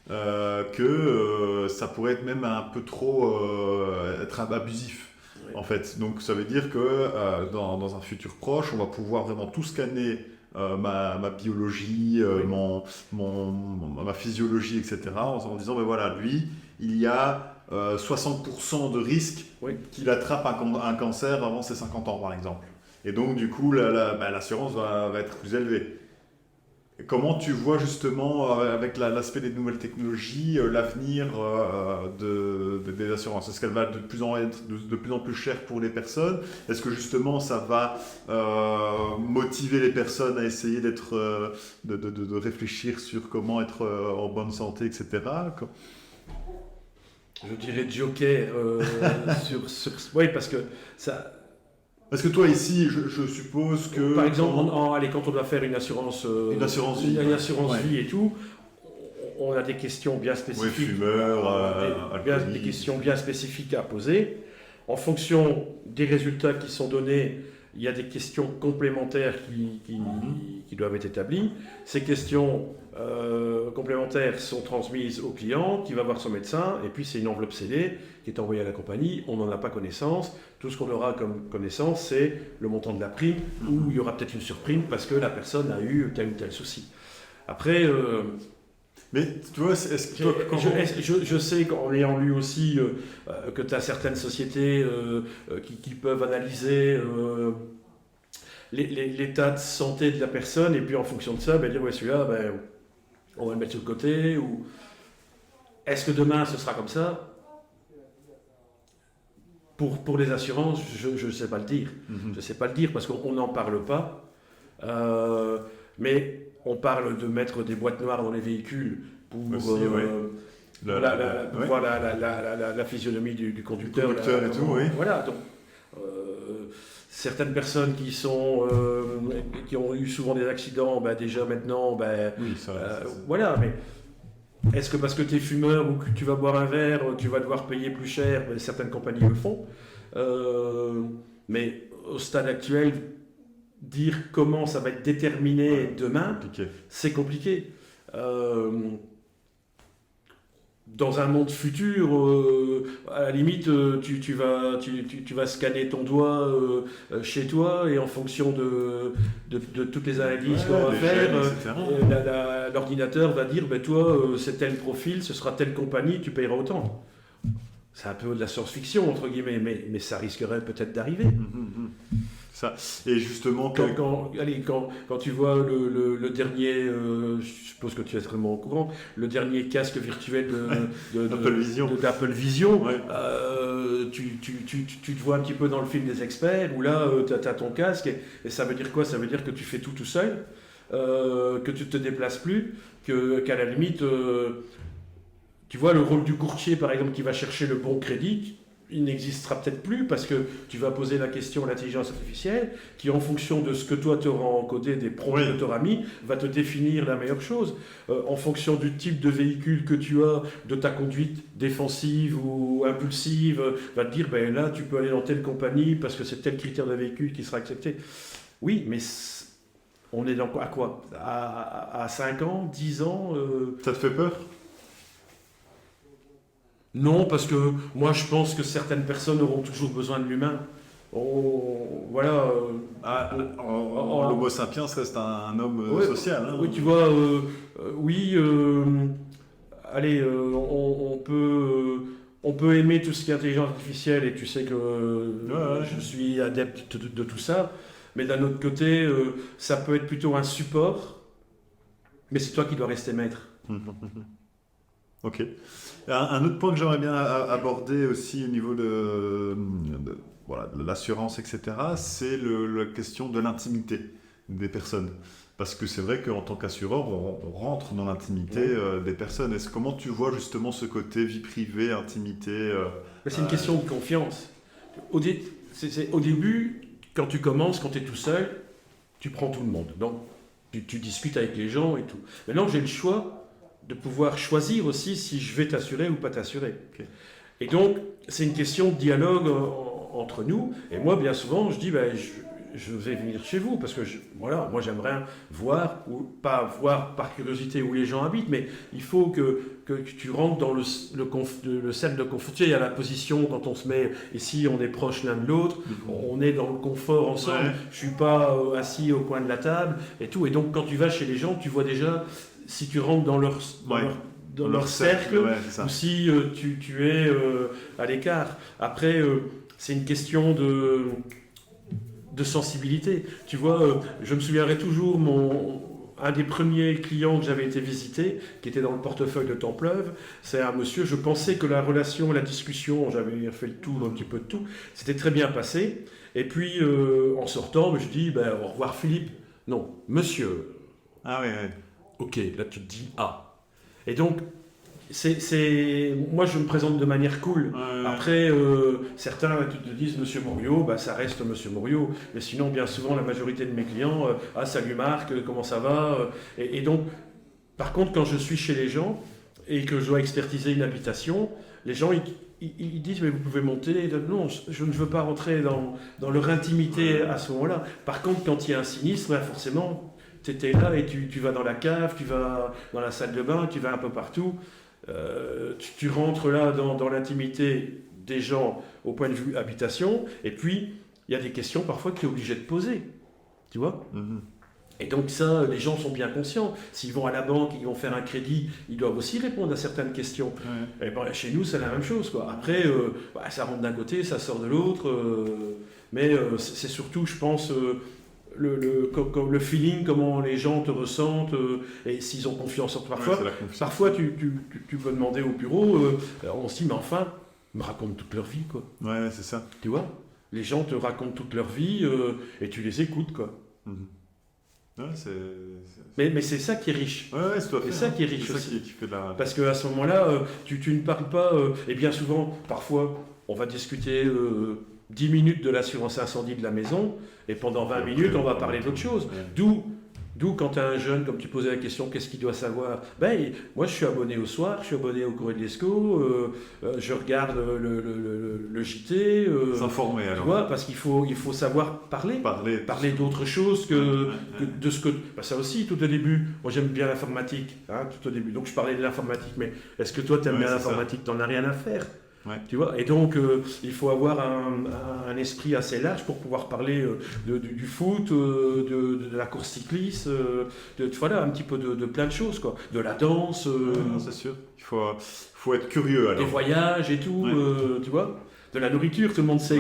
que ça pourrait être même un peu trop être abusif. Oui. En fait. Donc ça veut dire que dans un futur proche, on va pouvoir vraiment tout scanner, ma biologie, ma physiologie, etc. En disant, ben voilà, lui, il y a 60% de risque qu'il attrape un cancer avant ses 50 ans, par exemple. Et donc, du coup, l'assurance va être plus élevée. Comment tu vois justement, avec l'aspect des nouvelles technologies, l'avenir des assurances? Est-ce qu'elle va être de plus en plus chère pour les personnes? Est-ce que justement ça va motiver les personnes à essayer de réfléchir sur comment être en bonne santé, etc. Je dirais joker oui, parce que ça... Parce que toi ici, je suppose que... Par exemple, quand on doit faire une assurance vie et tout, on a des questions bien spécifiques. Oui, fumeurs, des questions bien spécifiques à poser. En fonction des résultats qui sont donnés, il y a des questions complémentaires qui doivent être établies. Ces questions complémentaires sont transmises au client qui va voir son médecin, et puis c'est une enveloppe scellée qui est envoyée à la compagnie. On n'en a pas connaissance. Tout ce qu'on aura comme connaissance, c'est le montant de la prime, ou il y aura peut-être une surprime parce que la personne a eu tel ou tel souci. Après... Mais tu vois, je sais qu'en ayant lu aussi que tu as certaines sociétés qui peuvent analyser l'état de santé de la personne, et puis en fonction de ça, dire celui-là, on va le mettre sur le côté. Ou est-ce que demain ce sera comme ça? Pour les assurances, je ne sais pas le dire. Je ne sais pas le dire parce qu'on n'en parle pas. Mais on parle de mettre des boîtes noires dans les véhicules pour voir la physionomie du conducteur. Et tout, oui. Voilà, donc certaines personnes qui ont eu souvent des accidents, déjà maintenant, voilà, mais est-ce que parce que tu es fumeur ou que tu vas boire un verre, tu vas devoir payer plus cher? Certaines compagnies le font. Mais au stade actuel, dire comment ça va être déterminé demain, c'est compliqué. Dans un monde futur, à la limite, tu vas scanner ton doigt chez toi, et en fonction de toutes les analyses qu'on va faire, l'ordinateur va dire, toi, c'est tel profil, ce sera telle compagnie, tu payeras autant. C'est un peu de la science-fiction, entre guillemets, mais ça risquerait peut-être d'arriver. Ça. Et justement, quand tu vois le dernier, je suppose que tu es extrêmement au courant, le dernier casque virtuel d'Apple Vision, tu te vois un petit peu dans le film des experts, où là, tu as ton casque, et ça veut dire quoi? Ça veut dire que tu fais tout seul, que tu ne te déplaces plus, qu'à la limite, tu vois, le rôle du courtier, par exemple, qui va chercher le bon crédit, il n'existera peut-être plus, parce que tu vas poser la question à l'intelligence artificielle qui, en fonction de ce que toi tu auras encodé, des prompts que tu auras mis, va te définir la meilleure chose. En fonction du type de véhicule que tu as, de ta conduite défensive ou impulsive, va te dire, là tu peux aller dans telle compagnie parce que c'est tel critère de véhicule qui sera accepté. Oui, mais on est à quoi? À 5 ans, 10 ans Ça te fait peur? Non, parce que moi je pense que certaines personnes auront toujours besoin de l'humain. Voilà. L'homo sapiens reste un homme social. Hein. Oui, tu vois, allez, on peut aimer tout ce qui est intelligence artificielle, et tu sais que je suis adepte de tout ça, mais d'un autre côté, ça peut être plutôt un support, mais c'est toi qui dois rester maître. Ok. Un autre point que j'aimerais bien aborder aussi au niveau de l'assurance, etc., c'est la question de l'intimité des personnes. Parce que c'est vrai qu'en tant qu'assureur, on rentre dans l'intimité des personnes. Comment tu vois justement ce côté vie privée, intimité C'est une question de confiance. Au début, quand tu commences, quand tu es tout seul, tu prends tout le monde. Donc, tu discutes avec les gens et tout. Maintenant, j'ai le choix de pouvoir choisir aussi si je vais t'assurer ou pas t'assurer. Okay. Et donc, c'est une question de dialogue entre nous. Et moi, bien souvent, je dis, je vais venir chez vous parce que voilà, moi j'aimerais voir, ou pas voir par curiosité où les gens habitent, mais il faut que tu rentres dans le cercle de confort. Tu sais, il y a la position quand on se met ici, on est proche l'un de l'autre, on est dans le confort ensemble. Je suis pas assis au coin de la table et tout. Et donc quand tu vas chez les gens, tu vois déjà si tu rentres dans leur cercle ou si tu es à l'écart. Après, c'est une question de sensibilité. Tu vois, je me souviendrai toujours un des premiers clients que j'avais été visiter, qui était dans le portefeuille de Templeuve, c'est un monsieur, je pensais que la relation, la discussion, j'avais fait le tour un petit peu de tout, c'était très bien passé. Et puis, en sortant, je dis, au revoir Philippe. Non, monsieur. Ah oui. Ok, là tu te dis, ah. Et donc, moi je me présente de manière cool. Après, certains te disent Monsieur Mouriot, ça reste Monsieur Mouriot. Mais sinon, bien souvent, la majorité de mes clients, salut Marc, comment ça va et donc, par contre, quand je suis chez les gens et que je dois expertiser une habitation, les gens ils disent mais vous pouvez monter. Non, je ne veux pas rentrer dans leur intimité à ce moment-là. Par contre, quand il y a un sinistre, forcément, tu étais là et tu vas dans la cave, tu vas dans la salle de bain, tu vas un peu partout. Tu rentres là dans l'intimité des gens au point de vue habitation, et puis il y a des questions parfois que tu es obligé de poser, tu vois. Et donc ça, les gens sont bien conscients. S'ils vont à la banque, ils vont faire un crédit, ils doivent aussi répondre à certaines questions. Et chez nous, c'est la même chose, quoi. Après, ça rentre d'un côté, ça sort de l'autre, mais c'est surtout, je pense... le feeling, comment les gens te ressentent et s'ils ont confiance en toi. Parfois tu peux demander au bureau, on se dit, mais enfin, ils me racontent toute leur vie, quoi. Ouais, c'est ça. Tu vois, les gens te racontent toute leur vie et tu les écoutes, quoi. Ouais, mais c'est ça qui est riche. Ouais, c'est ça qui est riche aussi. Qui fait de la... Parce qu'à ce moment-là, tu ne parles pas, et bien souvent, parfois, on va discuter 10 minutes de l'assurance incendie de la maison, et pendant 20 minutes, on va parler d'autre chose. D'où quand tu as un jeune, comme tu posais la question, qu'est-ce qu'il doit savoir ? Moi, je suis abonné au soir, je suis abonné au Courrier de l'Escaut, je regarde le JT. S'informer, alors. Tu vois, parce qu'il faut savoir parler d'autre chose que de ce que... ça aussi, tout au début, moi j'aime bien l'informatique, tout au début. Donc je parlais de l'informatique, mais est-ce que toi, tu aimes bien l'informatique ? Tu n'en as rien à faire. Tu vois, et donc il faut avoir un esprit assez large pour pouvoir parler du foot, de la course cycliste, voilà, un petit peu de plein de choses, quoi, de la danse. C'est sûr, il faut être curieux alors. Des voyages et tout, tu vois. De la nourriture, tout le monde sait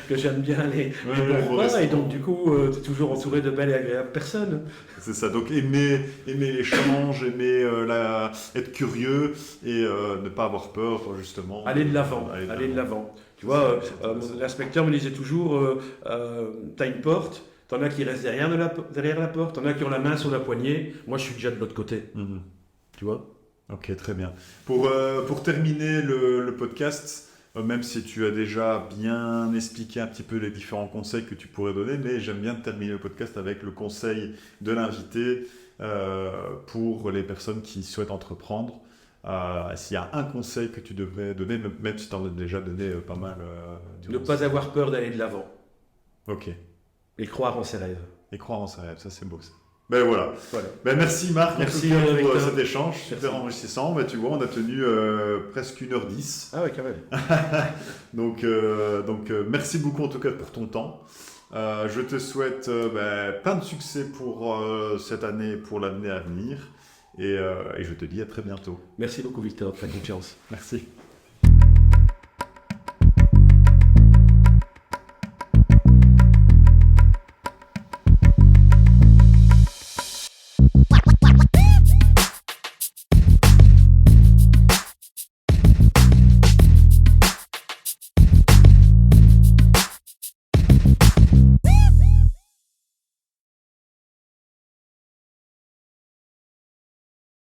que j'aime bien les bons repas, et donc du coup, tu es toujours entouré de belles et agréables personnes. C'est ça, donc aimer l'échange, être curieux et ne pas avoir peur, justement. Aller de l'avant. Tu vois, l'inspecteur me disait toujours, t'as une porte, t'en as qui restent derrière la porte, t'en as qui ont la main sur la poignée, moi je suis déjà de l'autre côté. Tu vois ? Ok, très bien. Pour terminer le podcast... Même si tu as déjà bien expliqué un petit peu les différents conseils que tu pourrais donner, mais j'aime bien terminer le podcast avec le conseil de l'invité pour les personnes qui souhaitent entreprendre. S'il y a un conseil que tu devrais donner, même si tu en as déjà donné pas mal. Ne pas avoir peur d'aller de l'avant. Ok. Et croire en ses rêves. Ça c'est beau ça. Voilà. Merci Marc, merci pour cet échange super enrichissant. Tu vois, on a tenu presque 1h10. Ah ouais, quand même. donc merci beaucoup en tout cas pour ton temps. Je te souhaite plein de succès pour cette année et pour l'année à venir. Et je te dis à très bientôt. Merci beaucoup Victor, ta confiance. Merci.